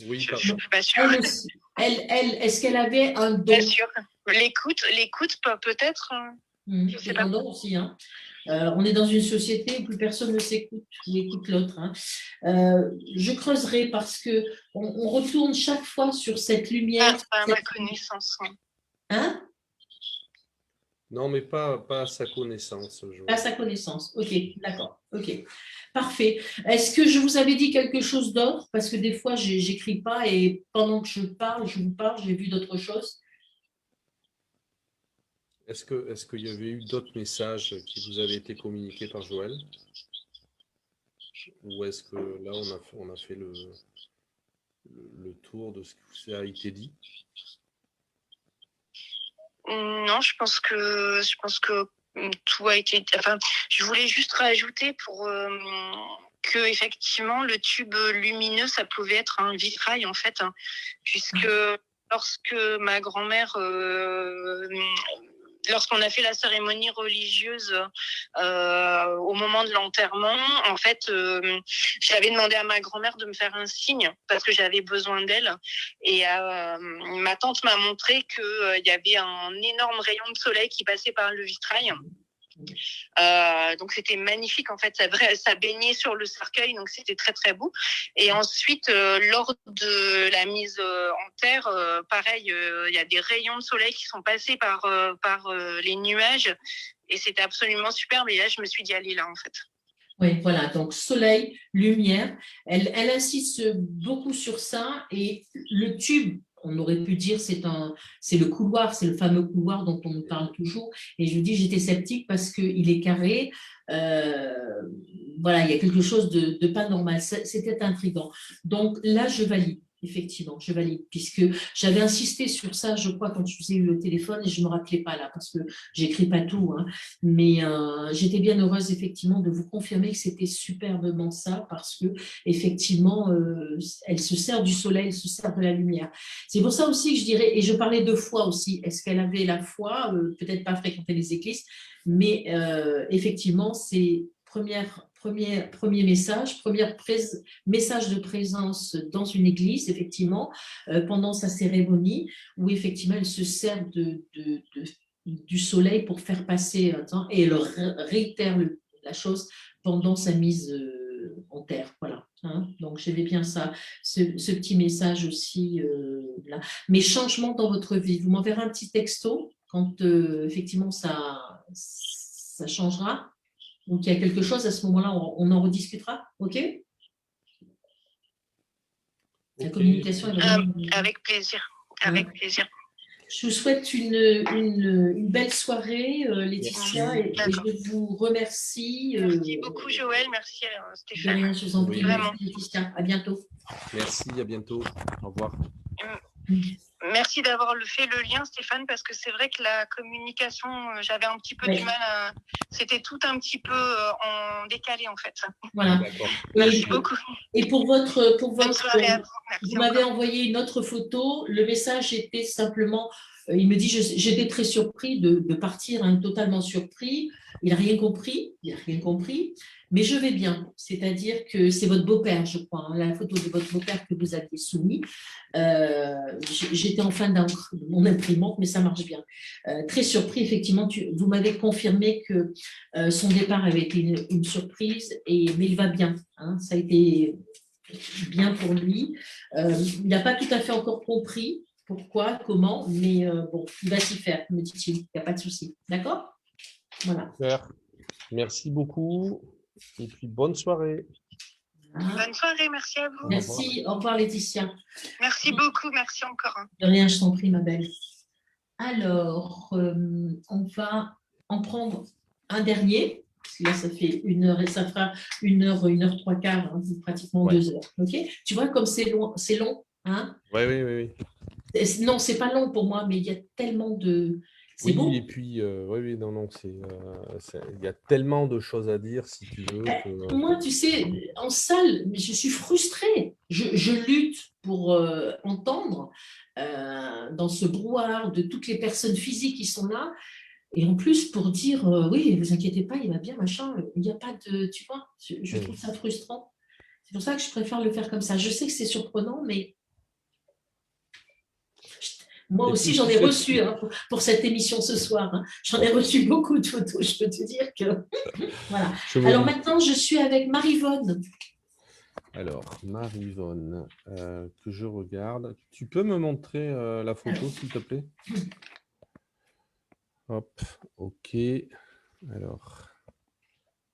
Oui, je ne suis pas sûre. Elle aussi. Est-ce qu'elle avait un don? Pas sûre. L'écoute peut-être. C'est un don aussi. On est dans une société où plus personne ne s'écoute ou écoute l'autre. Je creuserai parce que on retourne chaque fois sur cette lumière. Pas à ma connaissance. Hein? Non, mais pas à sa connaissance. Pas à sa connaissance. Ok, d'accord. Ok, parfait. Est-ce que je vous avais dit quelque chose d'autre? Parce que des fois, j'écris pas et pendant que je vous parle, j'ai vu d'autres choses. Est-ce qu'il y avait eu d'autres messages qui vous avaient été communiqués par Joël? Ou est-ce que là, on a fait le tour de ce qui a été dit? Non, je pense que tout a été... Enfin, je voulais juste rajouter que effectivement le tube lumineux, ça pouvait être un vitrail en fait, hein, puisque lorsque ma grand-mère, lorsqu'on a fait la cérémonie religieuse au moment de l'enterrement, en fait, j'avais demandé à ma grand-mère de me faire un signe parce que j'avais besoin d'elle. Et ma tante m'a montré qu'il y avait un énorme rayon de soleil qui passait par le vitrail. Donc c'était magnifique en fait, ça baignait sur le cercueil, donc c'était très très beau. Et ensuite lors de la mise en terre, pareil, il y a des rayons de soleil qui sont passés par les nuages et c'était absolument superbe. Et là je me suis dit allez là en fait. Oui, voilà, donc soleil, lumière, elle insiste beaucoup sur ça et le tube, on aurait pu dire c'est le couloir, c'est le fameux couloir dont on nous parle toujours et je vous dis j'étais sceptique parce qu'il est carré, voilà, il y a quelque chose de pas normal, c'était intriguant. Donc là, je valide. Effectivement, je valide, puisque j'avais insisté sur ça, je crois, quand je vous ai eu le téléphone, et je ne me rappelais pas là, parce que j'écris pas tout, hein, mais j'étais bien heureuse, effectivement, de vous confirmer que c'était superbement ça, parce que, effectivement, elle se sert du soleil, elle se sert de la lumière. C'est pour ça aussi que je dirais, et je parlais de foi aussi, est-ce qu'elle avait la foi, peut-être pas fréquenter les églises, mais effectivement, c'est premier message, message de présence dans une église, effectivement, pendant sa cérémonie, où effectivement elle se sert du soleil pour faire passer un temps, et elle réitère la chose pendant sa mise en terre. Voilà. Hein. Donc j'aimais bien ça, ce petit message aussi là. Mais changement dans votre vie, vous m'enverrez un petit texto quand effectivement ça changera. Donc, il y a quelque chose, à ce moment-là, on en rediscutera, OK? La communication est vraiment... Avec plaisir, avec plaisir. Je vous souhaite une belle soirée, Laetitia, et je vous remercie. Merci beaucoup, Joël, merci Stéphane. De rien, je vous en prie, Vraiment. merci, Laetitia. À bientôt. Merci, à bientôt. Au revoir. Merci d'avoir fait le lien, Stéphane, parce que c'est vrai que la communication, j'avais un petit peu du mal à... C'était tout un petit peu en décalé, en fait. Voilà. Merci beaucoup. Et pour votre Bonne soirée à vous. Merci vous m'avez envoyé une autre photo. Le message était simplement, il me dit, j'étais très surpris de partir, hein, totalement surpris. Il n'a rien compris, mais je vais bien. C'est-à-dire que c'est votre beau-père, je crois, hein, la photo de votre beau-père que vous aviez soumis. J'étais en fin d'encre de mon imprimante, mais ça marche bien. Très surpris, effectivement, vous m'avez confirmé que son départ avait été une surprise, mais il va bien. Hein, ça a été bien pour lui. Il n'a pas tout à fait encore compris pourquoi, comment, mais bon, il va s'y faire, me dit-il. Il n'y a pas de souci. D'accord? Voilà. Super. Merci beaucoup. Et puis, bonne soirée. Bonne soirée, merci à vous. Merci. Au revoir, Laetitia. Merci beaucoup, merci encore. De rien, je t'en prie, ma belle. Alors, on va en prendre un dernier. Parce que là, ça fait 1 heure et ça fera 1 heure 3/4, hein, pratiquement 2 heures. Ok? Tu vois comme c'est long, hein? Oui. Non, c'est pas long pour moi, mais il y a tellement de. C'est oui, beau. et puis, oui, non, il y a tellement de choses à dire, si tu veux. Moi, tu sais, en salle, je suis frustrée. Je lutte pour entendre dans ce brouhaha de toutes les personnes physiques qui sont là. Et en plus, pour dire, oui, ne vous inquiétez pas, il va bien, machin, il n'y a pas de... Tu vois, je trouve ça frustrant. C'est pour ça que je préfère le faire comme ça. Je sais que c'est surprenant, mais moi aussi, j'en ai reçu hein, pour cette émission ce soir. Hein. J'en ai reçu beaucoup de photos, je peux te dire que... voilà. Alors maintenant, je suis avec Marie-Vonne. Alors, Marie-Vonne, que je regarde. Tu peux me montrer la photo, s'il te plaît? Hop, OK. Alors,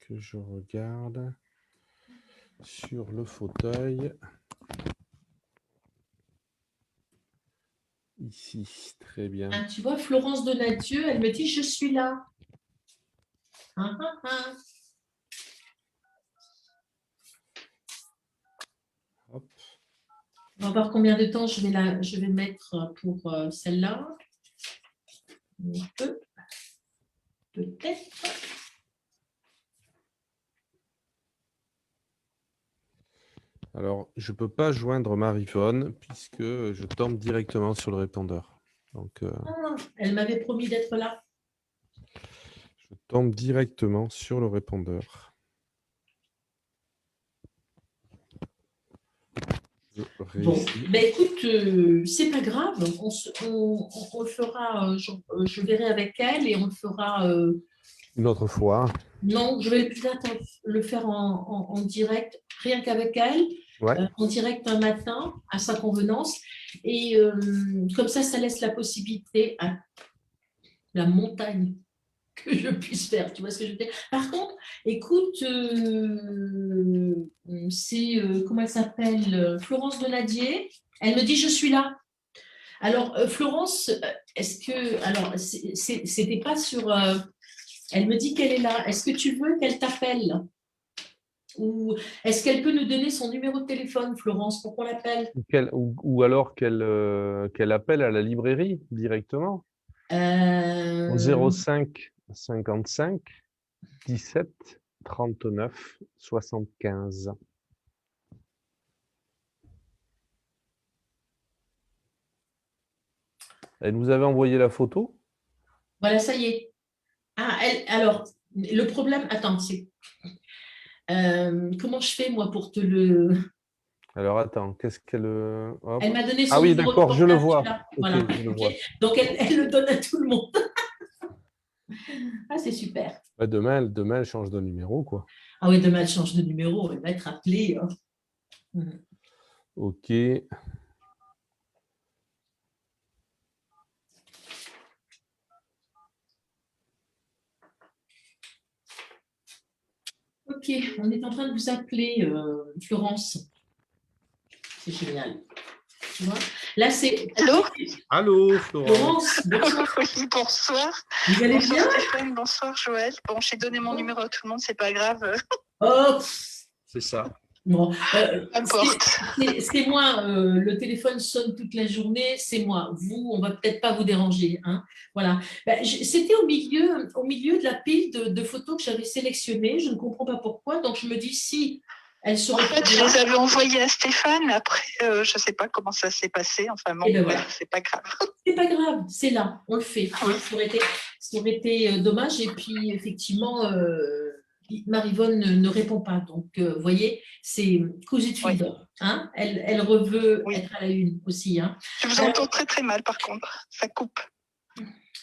que je regarde sur le fauteuil. Ici, très bien. Ah, tu vois, Florence Donadieu, elle me dit, je suis là. Hop. On va voir combien de temps je vais mettre pour celle-là. Peut-être. Alors, je ne peux pas joindre Marie-Vonne puisque je tombe directement sur le répondeur. Donc, Ah, elle m'avait promis d'être là. je tombe directement sur le répondeur. Je Bon, réessaye. ben écoute, c'est pas grave, on le fera, je verrai avec elle et on le fera. Une autre fois. Non, je vais peut-être le faire en direct, rien qu'avec elle, Ouais. en direct un matin, à sa convenance. Et comme ça laisse la possibilité à la montagne que je puisse faire. Tu vois ce que je veux dire? Par contre, écoute, comment elle s'appelle? Florence Donadier. Elle me dit, je suis là. Alors, Florence, est-ce que. Alors, c'était pas sur. Elle me dit qu'elle est là. Est-ce que tu veux qu'elle t'appelle? Ou est-ce qu'elle peut nous donner son numéro de téléphone, Florence, pour qu'on l'appelle? Ou alors qu'elle appelle à la librairie directement au Euh, 05 55 17 39 75. Elle nous avait envoyé la photo. voilà, ça y est. Ah, alors, le problème, attends, c'est comment je fais, moi, pour te le. Alors attends, qu'est-ce qu'elle... hop. Elle m'a donné Ah son oui, numéro de d'accord, je le portable, tu vois. l'as. Ok, Voilà, je le ok. vois. Donc, elle le donne à tout le monde. Ah, c'est super. Ouais, demain, elle change de numéro, quoi. Ah oui, demain, elle change de numéro, elle va être appelée. Ok. Ok, on est en train de vous appeler, Florence. C'est génial. Tu vois? Là, c'est. Allô? Allô, Florence. Florence, bonsoir. Oui, bonsoir. Vous allez Bonsoir bien? Stéphane, bonsoir Joël. Bon, j'ai donné mon numéro à tout le monde, c'est pas grave. Oh, C'est ça. bon, Importe. c'est moi, le téléphone sonne toute la journée, c'est moi. Vous, on va peut-être pas vous déranger, hein. Voilà. Ben, c'était au milieu de la pile de photos que j'avais sélectionnées. Je ne comprends pas pourquoi. Donc je me dis si elle se En fait, retrouve je les là, avais envoyés à Stéphane, mais après, je sais pas comment ça s'est passé. Enfin, bon, et ben voilà. c'est pas grave. C'est pas grave, c'est là, on le fait. Hein. Ça aurait été dommage. Et puis effectivement, Marie-Vonne ne répond pas. Donc, vous voyez, c'est cousu de fil Oui. d'or. Hein. Elle veut Oui. être à la une aussi. Hein. Je vous entends très très mal par contre, ça coupe.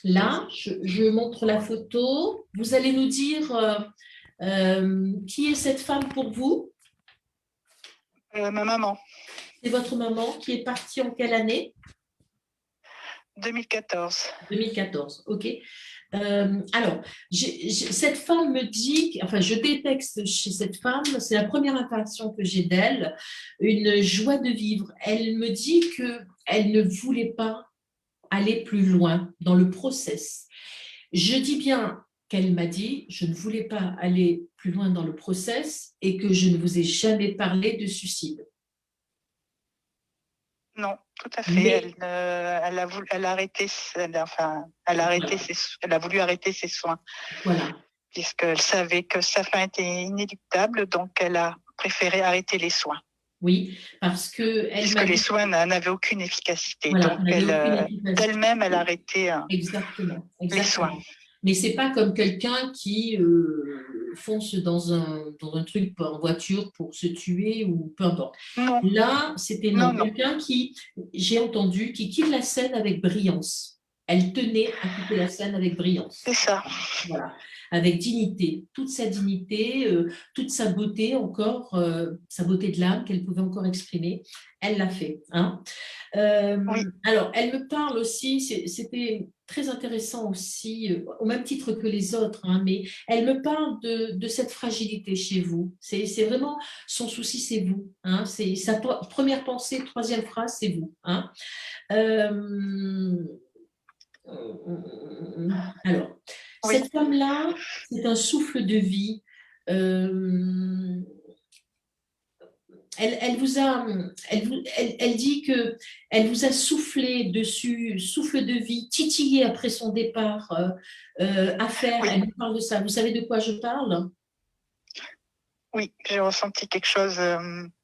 Là, je montre la photo. Vous allez nous dire qui est cette femme pour vous? Ma maman, C'est votre maman qui est partie en quelle année? 2014. 2014, ok. Alors, cette femme me dit, enfin, je détecte chez cette femme, c'est la première impression que j'ai d'elle, une joie de vivre. Elle me dit qu'elle ne voulait pas aller plus loin dans le process. Je dis bien qu'elle m'a dit, je ne voulais pas aller plus loin dans le process et que je ne vous ai jamais parlé de suicide. Non, tout à fait. Mais- Elle a voulu arrêter ses soins Voilà. puisqu'elle savait que sa fin était inéluctable, donc elle a préféré arrêter les soins. Oui, parce que elle Puisque m'a les dit, soins n'avaient aucune efficacité. voilà, Donc n'avait aucune efficacité. d'elle-même, elle a arrêté Exactement, les exactement. soins. Mais c'est pas comme quelqu'un qui fonce dans un truc en voiture pour se tuer ou peu importe. Non, Là, c'était non, non. non. Quelqu'un qui, j'ai entendu, qui quitte la scène avec brillance. Elle tenait à quitter la scène avec brillance. C'est ça. Voilà, avec dignité, toute sa dignité, toute sa beauté encore, sa beauté de l'âme qu'elle pouvait encore exprimer, elle l'a fait. Hein. Oui. Alors, elle me parle aussi, c'était très intéressant aussi, au même titre que les autres, hein, mais elle me parle de cette fragilité chez vous. C'est vraiment son souci, c'est vous. Hein, c'est sa première pensée, troisième phrase, c'est vous. Hein. Alors, Oui. cette femme-là, c'est un souffle de vie. Elle vous a, elle dit que elle vous a soufflé dessus, souffle de vie, titillé après son départ, à faire. Oui. Elle me parle de ça. Vous savez de quoi je parle? Oui, j'ai ressenti quelque chose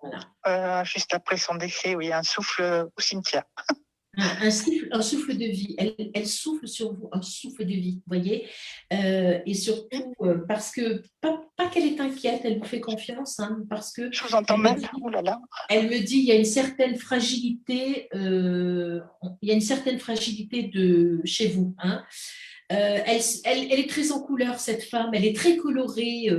Voilà. juste après son décès, oui, un souffle au cimetière. Un souffle de vie. Elle souffle sur vous, un souffle de vie, vous voyez. Et surtout, parce que, pas qu'elle est inquiète, elle vous fait confiance, hein, parce que Je vous entends mal. Oh là là. elle me dit, il y a une certaine fragilité, chez vous, hein. Elle est très en couleur, cette femme, elle est très colorée.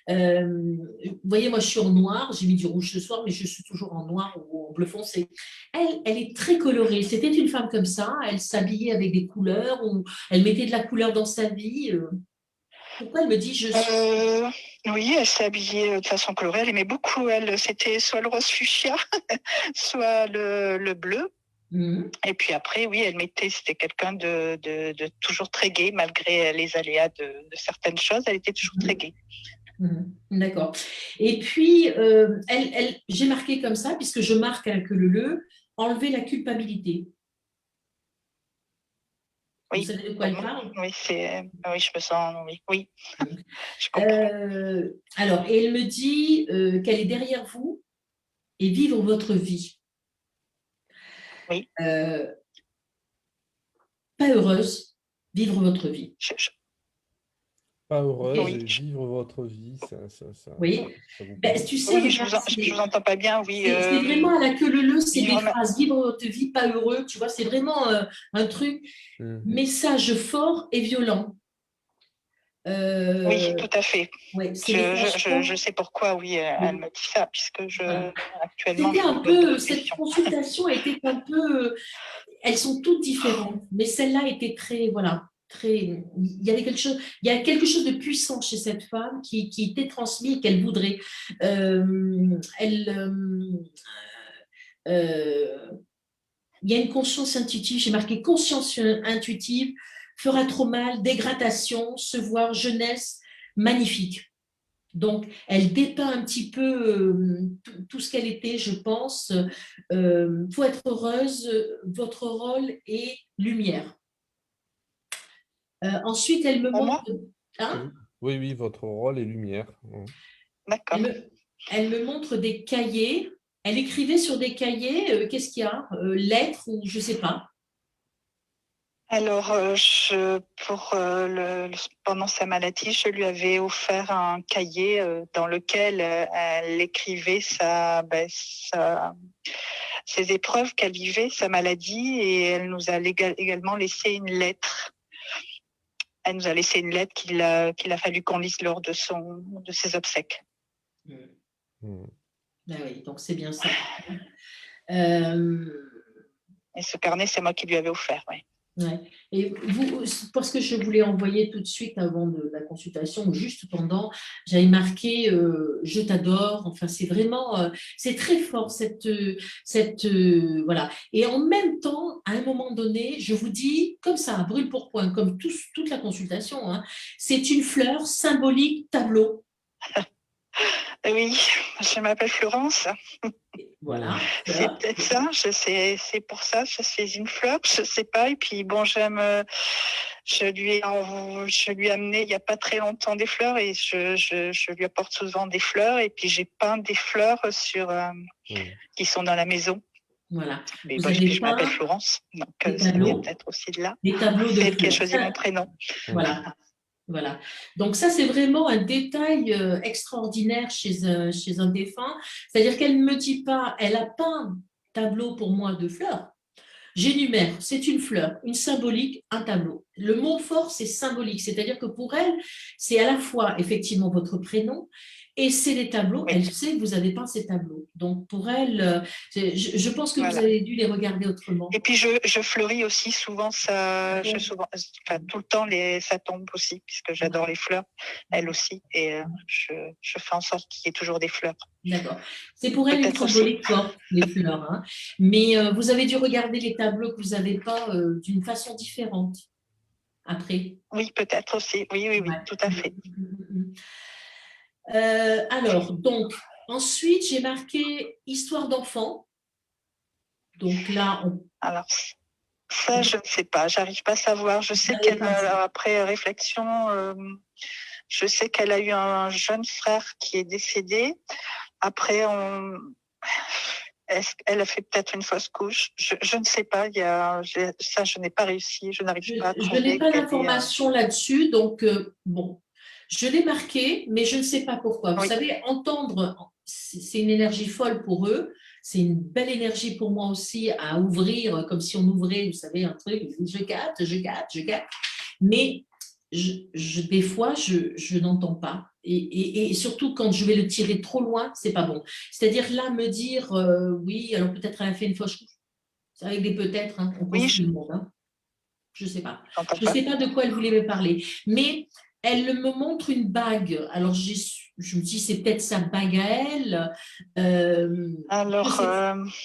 Vous voyez, moi je suis en noir, j'ai mis du rouge ce soir, mais je suis toujours en noir ou en bleu foncé. Elle est très colorée. C'était une femme comme ça, elle s'habillait avec des couleurs, ou elle mettait de la couleur dans sa vie. Pourquoi elle me dit je suis... Oui, elle s'est habillée de façon colorée. Elle aimait beaucoup, c'était soit le rose fuchsia, soit le bleu. Et puis après, oui, c'était quelqu'un de toujours très gai, malgré les aléas de certaines choses. Elle était toujours très gaie. D'accord. Et puis, j'ai marqué comme ça, puisque je marque avec le, enlever la culpabilité. Oui. Vous savez de quoi elle parle? Oui, oui, je me sens, oui. Je comprends. Alors, et elle me dit qu'elle est derrière vous et vivre votre vie. Oui. Pas heureuse, vivre votre vie. Pas heureuse Oui. et vivre votre vie, Oui. ça vous Ben, parle. tu sais, Oui, regarde, je vous entends pas bien, oui. c'est vraiment à la queue leu, c'est des vivre phrases. Vivre votre vie, pas heureux, tu vois, c'est vraiment un truc. Message fort et violent. Oui, tout à fait. Ouais, je sais pourquoi, oui, elle me dit ça, puisque actuellement, c'était je un me pose peu, beaucoup de cette questions. consultation était un peu, elles sont toutes différentes, mais celle-là était très, voilà, très, il y avait quelque chose, il y a quelque chose de puissant chez cette femme qui était transmis et qu'elle voudrait. Il y a une conscience intuitive, j'ai marqué conscience intuitive, fera trop mal, dégradation, se voir, jeunesse, magnifique. Donc, elle dépeint un petit peu tout ce qu'elle était, je pense. Faut être heureuse, votre rôle est lumière. Ensuite, elle me Pour moi montre... Hein? Oui, votre rôle est lumière. D'accord. Elle me montre des cahiers. Elle écrivait sur des cahiers, qu'est-ce qu'il y a lettres ou je ne sais pas. Alors, pendant sa maladie, je lui avais offert un cahier dans lequel elle écrivait ses épreuves qu'elle vivait, sa maladie, et elle nous a également laissé une lettre. Elle nous a laissé une lettre qu'il a fallu qu'on lise lors de ses obsèques. Ben oui, donc c'est bien ça. Et ce carnet, c'est moi qui lui avais offert, oui. Ouais. Et vous, parce que je voulais envoyer tout de suite avant de la consultation, ou juste pendant, j'avais marqué je t'adore. Enfin, c'est vraiment, c'est très fort voilà. Et en même temps, à un moment donné, je vous dis comme ça, brûle pour point, comme toute la consultation, hein, c'est une fleur symbolique tableau. Oui, je m'appelle Florence. Voilà. C'est peut-être ça, c'est pour ça, je suis une fleur, je sais pas. Et puis bon, je lui ai amené il n'y a pas très longtemps des fleurs et je lui apporte souvent des fleurs. Et puis j'ai peint des fleurs qui sont dans la maison. Voilà. Mais bon, je m'appelle Florence, donc c'est peut-être aussi de là. Des tableaux de C'est elle qui a fleurs. choisi mon prénom. Voilà. Voilà. Donc ça, c'est vraiment un détail extraordinaire chez un défunt. C'est-à-dire qu'elle ne me dit pas, elle a pas un tableau pour moi de fleurs. J'énumère, c'est une fleur, une symbolique, un tableau. Le mot fort, c'est symbolique. C'est-à-dire que pour elle, c'est à la fois effectivement votre prénom et c'est les tableaux. Elle sait que vous avez peint ces tableaux. Donc pour elle, je pense que vous avez dû les regarder autrement. Et puis je fleuris aussi souvent, tout le temps, ça tombe aussi, puisque j'adore les fleurs, elle aussi. Et je fais en sorte qu'il y ait toujours des fleurs. D'accord. C'est pour elle une symbolique forte, les fleurs. Hein. Mais vous avez dû regarder les tableaux que vous n'avez pas d'une façon différente après. Oui, peut-être aussi. Oui, tout à fait. Alors, donc, ensuite, j'ai marqué histoire d'enfant. Donc là, Alors, ça, je ne sais pas. J'arrive pas à savoir. Je sais qu'elle, après réflexion, Je sais qu'elle a eu un jeune frère qui est décédé. Après, elle a fait peut-être une fausse couche. Je ne sais pas. Ça, je n'ai pas réussi. Je n'arrive pas à Je n'ai trouver pas quelle est, d'informations là-dessus, donc bon, je l'ai marqué, mais je ne sais pas pourquoi. Vous Oui. savez, entendre, c'est une énergie folle pour eux, c'est une belle énergie pour moi aussi à ouvrir, comme si on ouvrait, vous savez, un truc, je capte, mais des fois, je n'entends pas. Et surtout, quand je vais le tirer trop loin, c'est pas bon. C'est-à-dire là, me dire, oui, alors peut-être elle a fait une fausse couche. C'est avec des peut-être, hein, on Oui, construit le monde, hein. Je ne sais pas. j'entends Je ne pas. sais pas de quoi elle voulait me parler. Mais elle me montre une bague. Alors, je me dis, c'est peut-être sa bague à elle. Alors,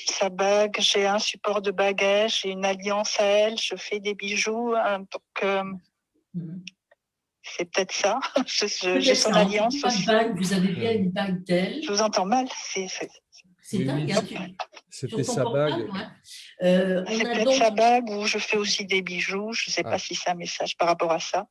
sa bague, j'ai un support de bagage, j'ai une alliance à elle, je fais des bijoux. Donc, c'est peut-être ça. J'ai son alliance aussi. Bague, vous avez bien une bague d'elle. Je vous entends mal. C'est Oui, dingue. oui, Hein, c'était sur ton sa portable, bague. ouais. C'est On a peut-être donc, sa bague où je fais aussi des bijoux. Je ne sais Ah. pas si c'est un message par rapport à ça.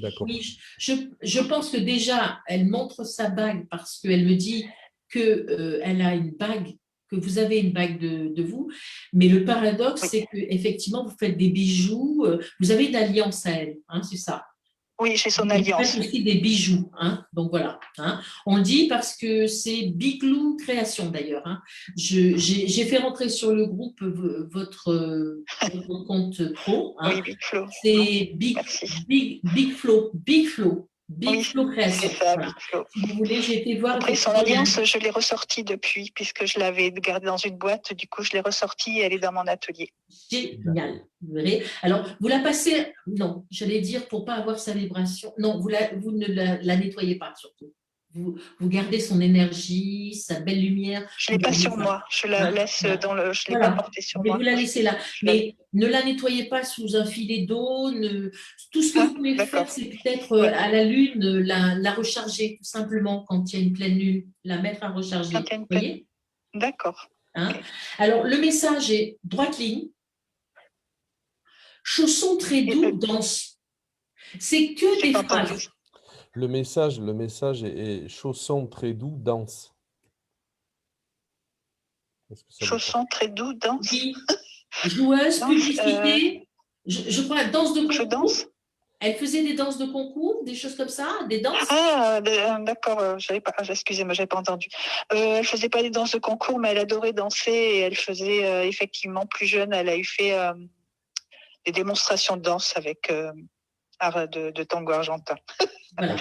D'accord. oui, je pense que déjà, elle montre sa bague parce qu'elle me dit qu'elle a une bague, que vous avez une bague de vous. Mais le paradoxe, Oui. c'est qu'effectivement, vous faites des bijoux, vous avez une alliance à elle, hein, c'est ça. Oui, j'ai son Vous alliance. faites aussi des bijoux, hein, donc voilà. Hein. On le dit parce que c'est Biglou Création d'ailleurs. Hein. J'ai fait rentrer sur le groupe votre compte pro. Hein. Oui, Big Flo. C'est Merci. Big Flow Oui, Création. c'est ça, Voilà. Big Flo. Si vous voulez, j'ai été voir. Après, son effectivement, alliance, je l'ai ressortie depuis, puisque je l'avais gardée dans une boîte. Du coup, je l'ai ressortie et elle est dans mon atelier. Génial. Vous verrez. Alors, vous la passez, non, j'allais dire pour pas avoir sa vibration. Non, vous ne la nettoyez pas surtout. Vous gardez son énergie, sa belle lumière. Je ne l'ai pas sur moi. Je la laisse dans le. Je ne l'ai pas portée sur Mais moi. vous la laissez là. Mais ne la nettoyez pas sous un filet d'eau. Tout ce que vous pouvez faire, c'est peut-être à la lune, la recharger tout simplement quand il y a une pleine lune, la mettre à recharger. Quand il y a une Vous voyez? D'accord. Hein? Alors, le message est droite ligne, chaussons très doux, danse. C'est que des phrases. Le message est chaussons très doux, danse. Chaussons très doux, danse. Oui. Joueuse, Danse, publicité. Je crois, danse de concours. Je danse. Elle faisait des danses de concours, des choses comme ça, des danses. Ah, d'accord. Excusez-moi, j'avais pas entendu. Elle faisait pas des danses de concours, mais elle adorait danser et elle faisait effectivement plus jeune. Elle a fait des démonstrations de danse avec art de tango argentin. Voilà.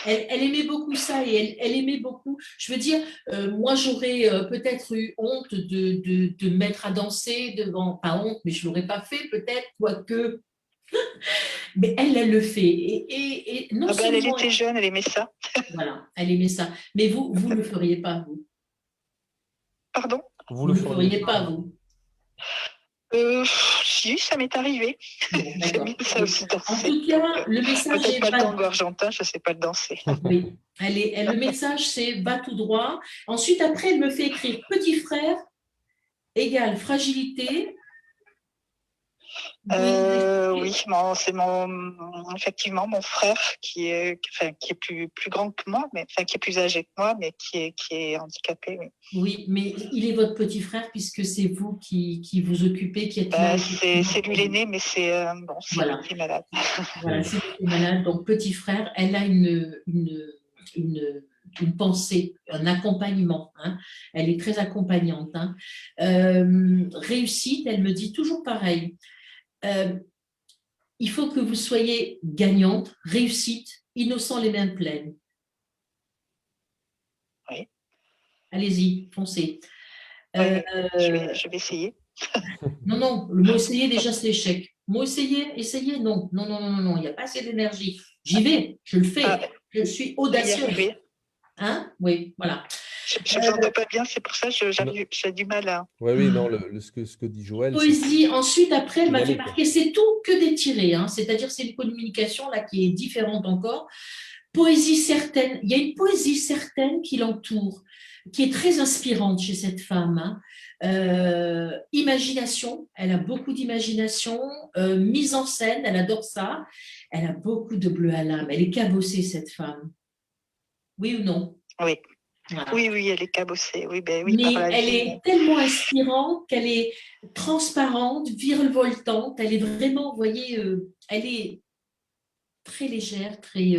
Elle aimait beaucoup ça et elle aimait beaucoup. Je veux dire, moi j'aurais peut-être eu honte de me mettre à danser devant, pas honte, mais je l'aurais pas fait peut-être, quoique. Mais elle le fait. Et non elle était jeune, elle aimait ça. Voilà, elle aimait ça. Mais vous ne le feriez pas, vous. Pardon? Vous ne le feriez pas, vous. Si, ça m'est arrivé. Bon, ça aussi danser. En tout cas, le message peut-être est pas le tango argentin, je ne sais pas le danser. Oui, le message c'est va tout droit. Ensuite, après, elle me fait écrire petit frère égale fragilité. Oui, c'est effectivement mon frère qui est plus grand que moi, mais qui est plus âgé que moi, mais qui est handicapé. Oui. Oui, mais il est votre petit frère puisque c'est vous qui vous occupez, qui êtes là. C'est lui l'aîné, mais c'est voilà. lui qui est malade. Voilà, c'est lui qui est malade. Donc petit frère, elle a une pensée, un accompagnement. Hein. Elle est très accompagnante. Hein. Réussite, elle me dit toujours pareil. Il faut que vous soyez gagnante, réussite, innocent les mains pleines. Oui. Allez-y, foncez. Je vais essayer. Non, le mot essayer, déjà, c'est échec. Le mot essayer, non, il n'y a pas assez d'énergie. J'y vais, je le fais, je suis audacieuse. Hein? Oui, voilà. Je ne l'entends pas bien, c'est pour ça que j'ai du mal à… Oui, non, ce que dit Joël… Poésie, ensuite, après, elle m'a fait marquer, c'est tout que des tirés, hein. C'est-à-dire c'est une communication là qui est différente encore. Poésie certaine, il y a une poésie certaine qui l'entoure, qui est très inspirante chez cette femme. Hein. Imagination, elle a beaucoup d'imagination, mise en scène, elle adore ça. elle a beaucoup de bleu à l'âme. Elle est cabossée, cette femme. Oui ou non? Oui. Voilà. Oui, oui, elle est cabossée. Oui, ben oui, par Mais la elle vie. est tellement inspirante qu'elle est transparente, virevoltante. Elle est vraiment, vous voyez, elle est très légère, très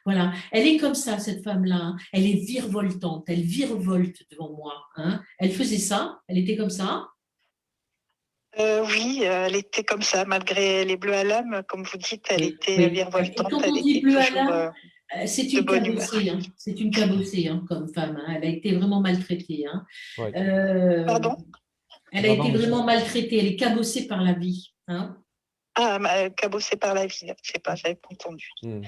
voilà. Elle est comme ça, cette femme-là. Hein. Elle est virevoltante. Elle virevolte devant moi. Hein. Elle faisait ça. Elle était comme ça. Oui, elle était comme ça, malgré les bleus à l'âme, comme vous dites, elle Oui, était oui. Et virevoltante, quand elle on dit était bleu à toujours l'âme, c'est de une bonne humeur. cabossée. Hein. C'est une cabossée hein, comme femme. Hein. Elle a été vraiment maltraitée. Hein. Ouais. Pardon? Elle a Non, été non, mais vraiment maltraitée. Elle est cabossée par la vie. Hein. Ah, cabossée par la vie, je sais pas, j'avais pas entendu. Mm.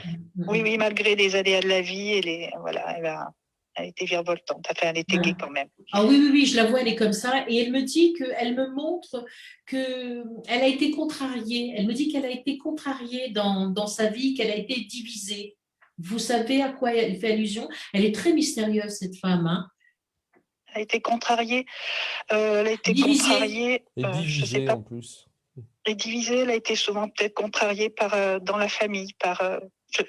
Oui, oui, malgré les aléas de la vie, voilà, elle était virevoltante. Enfin, elle était gaie quand même. Ah oui, oui, oui, je la vois, elle est comme ça. Et elle me dit qu'elle me montre qu'elle a été contrariée. Elle me dit qu'elle a été contrariée dans sa vie, qu'elle a été divisée. Vous savez à quoi elle fait allusion? Elle est très mystérieuse, cette femme. Hein. Elle a été contrariée. Elle a été Divisée. contrariée. Et Je sais divisé pas. en plus. Et divisée, elle a été souvent peut-être contrariée dans la famille, enfin, je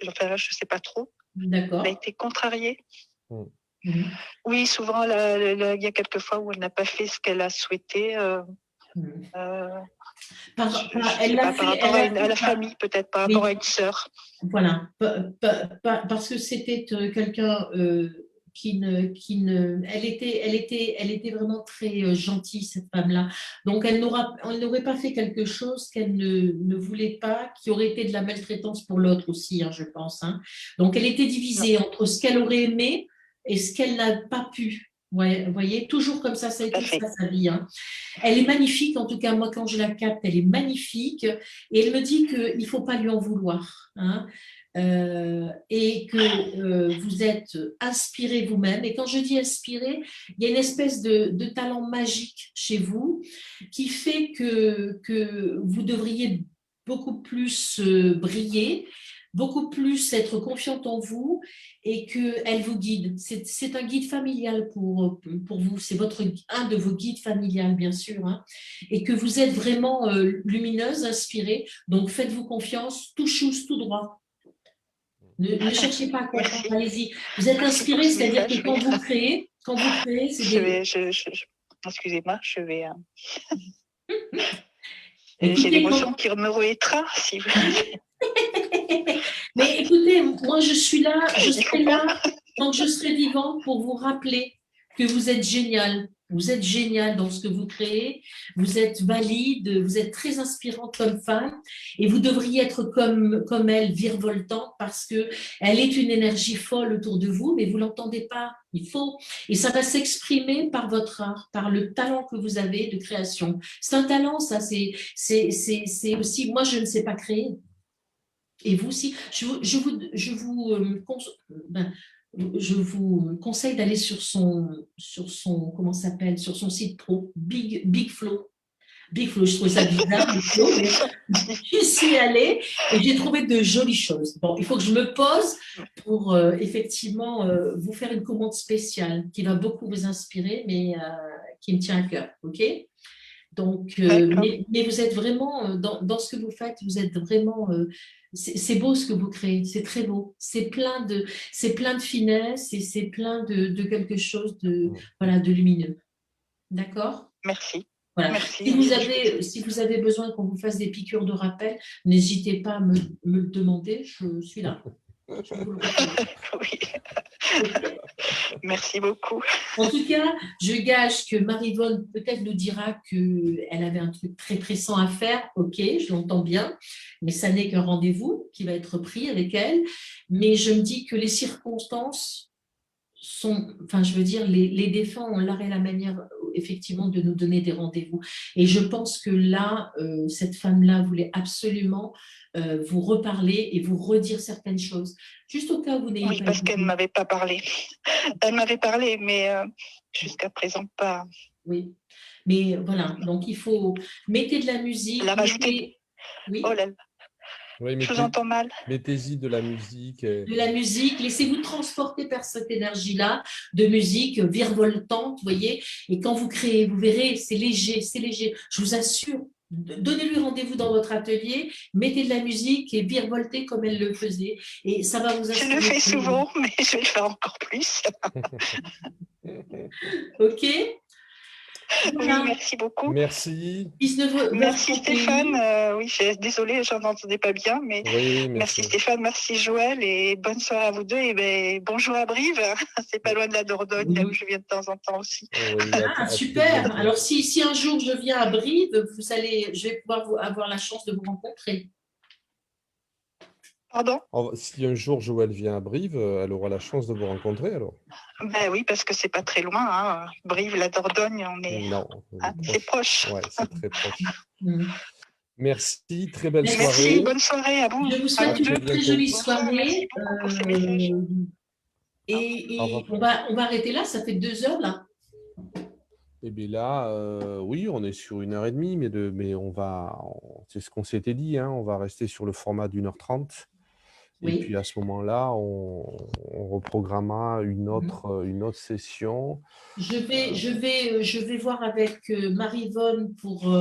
sais pas trop. D'accord. Elle a été contrariée. Mhm. Oui, souvent, il y a quelques fois où elle n'a pas fait ce qu'elle a souhaité. Mhm. Je Elle sais l'a pas, par fait, rapport à la famille, peut-être, par rapport oui. à une sœur. Voilà, parce que c'était quelqu'un elle était vraiment très gentille, cette femme-là. Donc, elle n'aurait pas fait quelque chose qu'elle ne voulait pas, qui aurait été de la maltraitance pour l'autre aussi, hein, je pense. Hein. Donc, elle était divisée entre ce qu'elle aurait aimé et ce qu'elle n'a pas pu. Ouais, vous voyez, toujours comme ça a été ça, sa vie. Hein. Elle est magnifique, en tout cas, moi, quand je la capte, elle est magnifique. Et elle me dit qu'il ne faut pas lui en vouloir. Hein, et que vous êtes inspiré vous-même. Et quand je dis inspiré, il y a une espèce de talent magique chez vous qui fait que vous devriez beaucoup plus briller, beaucoup plus être confiante en vous et qu'elle vous guide. C'est un guide familial pour vous. C'est un de vos guides familiales, bien sûr. Hein, et que vous êtes vraiment lumineuse, inspirée. Donc, faites-vous confiance, tout chousse, tout droit. Ne cherchez pas à comprendre, allez-y. Vous êtes inspiré, c'est-à-dire que quand vous créez, c'est des... Excusez-moi, je vais... Écoutez, j'ai l'émotion qui me réétreint, si vous... Mais écoutez, moi je suis là, je serai là tant que je serai vivante pour vous rappeler que vous êtes génial. Vous êtes génial dans ce que vous créez, vous êtes valide, vous êtes très inspirante comme femme et vous devriez être comme elle, virevoltante, parce qu'elle est une énergie folle autour de vous, mais vous ne l'entendez pas. Il faut, et ça va s'exprimer par votre art, par le talent que vous avez de création. C'est un talent, ça, c'est aussi, moi je ne sais pas créer. Et vous aussi, je vous conseille d'aller sur son comment ça s'appelle, sur son site pro, Big Flow. Big Flow, je trouve ça bizarre, Big Flow, mais j'y suis allée et j'ai trouvé de jolies choses. Bon, il faut que je me pose pour effectivement vous faire une commande spéciale qui va beaucoup vous inspirer, mais qui me tient à cœur, ok? Donc, mais vous êtes vraiment, dans ce que vous faites, vous êtes vraiment, c'est beau ce que vous créez, c'est très beau, c'est plein de finesse et c'est plein de quelque chose voilà, de lumineux. D'accord? Merci. Voilà. Merci. Si vous avez besoin qu'on vous fasse des piqûres de rappel, n'hésitez pas à me le demander, je suis là. Je vous le oui. Merci beaucoup. En tout cas, je gage que Marie-Vonne peut-être nous dira qu'elle avait un truc très pressant à faire. Ok, je l'entends bien, mais ça n'est qu'un rendez-vous qui va être pris avec elle. Mais je me dis que les circonstances sont, enfin, je veux dire, les défunts ont l'art et la manière, effectivement, de nous donner des rendez-vous. Et je pense que là, cette femme-là voulait absolument vous reparler et vous redire certaines choses. Juste au cas où vous n'ayez pas... Oui, parce qu'elle ne m'avait pas parlé. Elle m'avait parlé, mais jusqu'à présent, pas. Oui, mais voilà, donc il faut... Mettez de la musique. Elle a rajouté... Oui. Oh là là. Oui, je vous entends mal. Mettez-y de la musique. De la musique, laissez-vous transporter par cette énergie-là de musique virevoltante, vous voyez. Et quand vous créez, vous verrez, c'est léger, c'est léger. Je vous assure, Donnez-lui rendez-vous dans votre atelier, mettez de la musique et virevoltez comme elle le faisait. Et ça va vous Je assurer. le fais que- souvent, mais je vais le faire encore plus. OK? Oui, Voilà. merci beaucoup. Merci. 19h31. Merci Stéphane. Oui, désolée, je n'entendais pas bien, mais Oui, merci merci. Stéphane, merci Joël et bonne soirée à vous deux. Et bonjour à Brive, c'est pas loin de la Dordogne, là où je viens de temps en temps aussi. Oui, Ah, à très super. bientôt. Alors, si un jour je viens à Brive, je vais pouvoir avoir la chance de vous rencontrer. Pardon? Si un jour Joël vient à Brive, elle aura la chance de vous rencontrer alors. Ben oui, parce que c'est pas très loin, hein. Brive, la Dordogne, on est Non, c'est proche. Ouais, c'est très proche. Mm. Merci, très belle Merci. soirée. Merci, bonne soirée à vous. Je vous À souhaite vous très une deux. très bientôt. jolie Bonsoir, soirée. merci beaucoup pour ces messages. Au revoir. On va arrêter là, ça fait 2 heures là. Et bien là, oui, on est sur 1h30, mais c'est ce qu'on s'était dit, hein, on va rester sur le format d'1h30. Oui. Et puis à ce moment-là, on reprogrammera une autre session. Je vais voir avec Marie-Vonne pour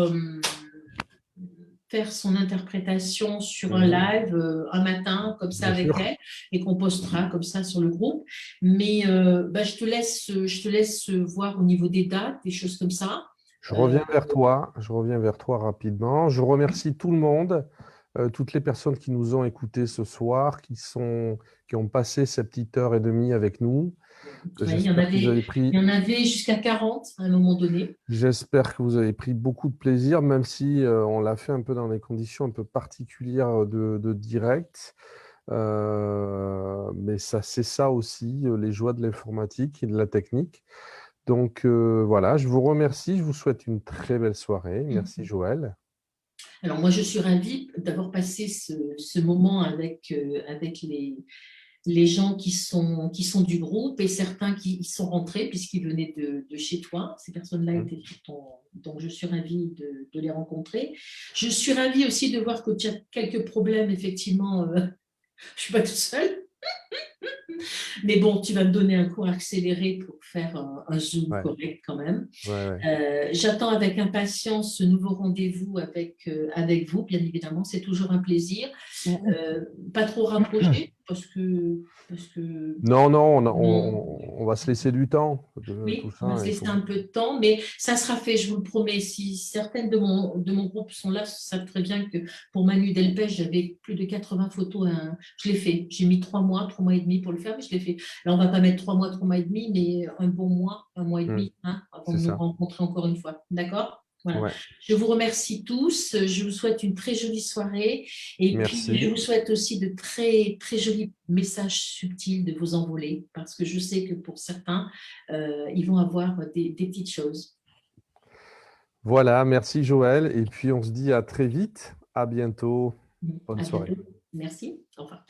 faire son interprétation sur un live un matin, comme ça, Bien avec sûr. elle, et qu'on postera comme ça sur le groupe. Mais je te laisse voir au niveau des dates, des choses comme ça. Je reviens vers toi rapidement. Je remercie tout le monde, toutes les personnes qui nous ont écoutés ce soir, qui ont passé cette petite heure et demie avec nous. Ouais, il y en avait jusqu'à 40 à un moment donné. J'espère que vous avez pris beaucoup de plaisir, même si on l'a fait un peu dans des conditions un peu particulières de direct. Mais c'est ça aussi, les joies de l'informatique et de la technique. Donc voilà, je vous remercie, je vous souhaite une très belle soirée. Merci Joël. Alors moi, je suis ravie d'avoir passé ce moment avec les gens qui sont du groupe et certains qui sont rentrés puisqu'ils venaient de chez toi. Ces personnes-là étaient donc je suis ravie de les rencontrer. Je suis ravie aussi de voir que tu as quelques problèmes, effectivement. Je ne suis pas toute seule. Mais bon, tu vas me donner un cours accéléré pour faire un Zoom correct quand même. J'attends avec impatience ce nouveau rendez-vous avec vous, bien évidemment. C'est toujours un plaisir. Pas trop rapproché parce que... Non, on va se laisser du temps. Oui, tout ça, on va se laisser un peu de temps, mais ça sera fait, je vous le promets. Si certaines de mon groupe sont là, savent très bien que pour Manu Delpech, j'avais plus de 80 photos. Je l'ai fait. J'ai mis 3 mois et demi pour le faire, mais je l'ai fait. Alors, on ne va pas mettre 3 mois et demi, mais un bon mois, 1 mois et demi, avant de nous rencontrer encore une fois. D'accord ? Voilà. Ouais. Je vous remercie tous. Je vous souhaite une très jolie soirée. Et puis, je vous souhaite aussi de très, très jolis messages subtils de vos envolées, parce que je sais que pour certains, ils vont avoir des petites choses. Voilà, merci Joël. Et puis, on se dit à très vite. À bientôt. Bonne soirée. Bientôt. Merci. Au revoir.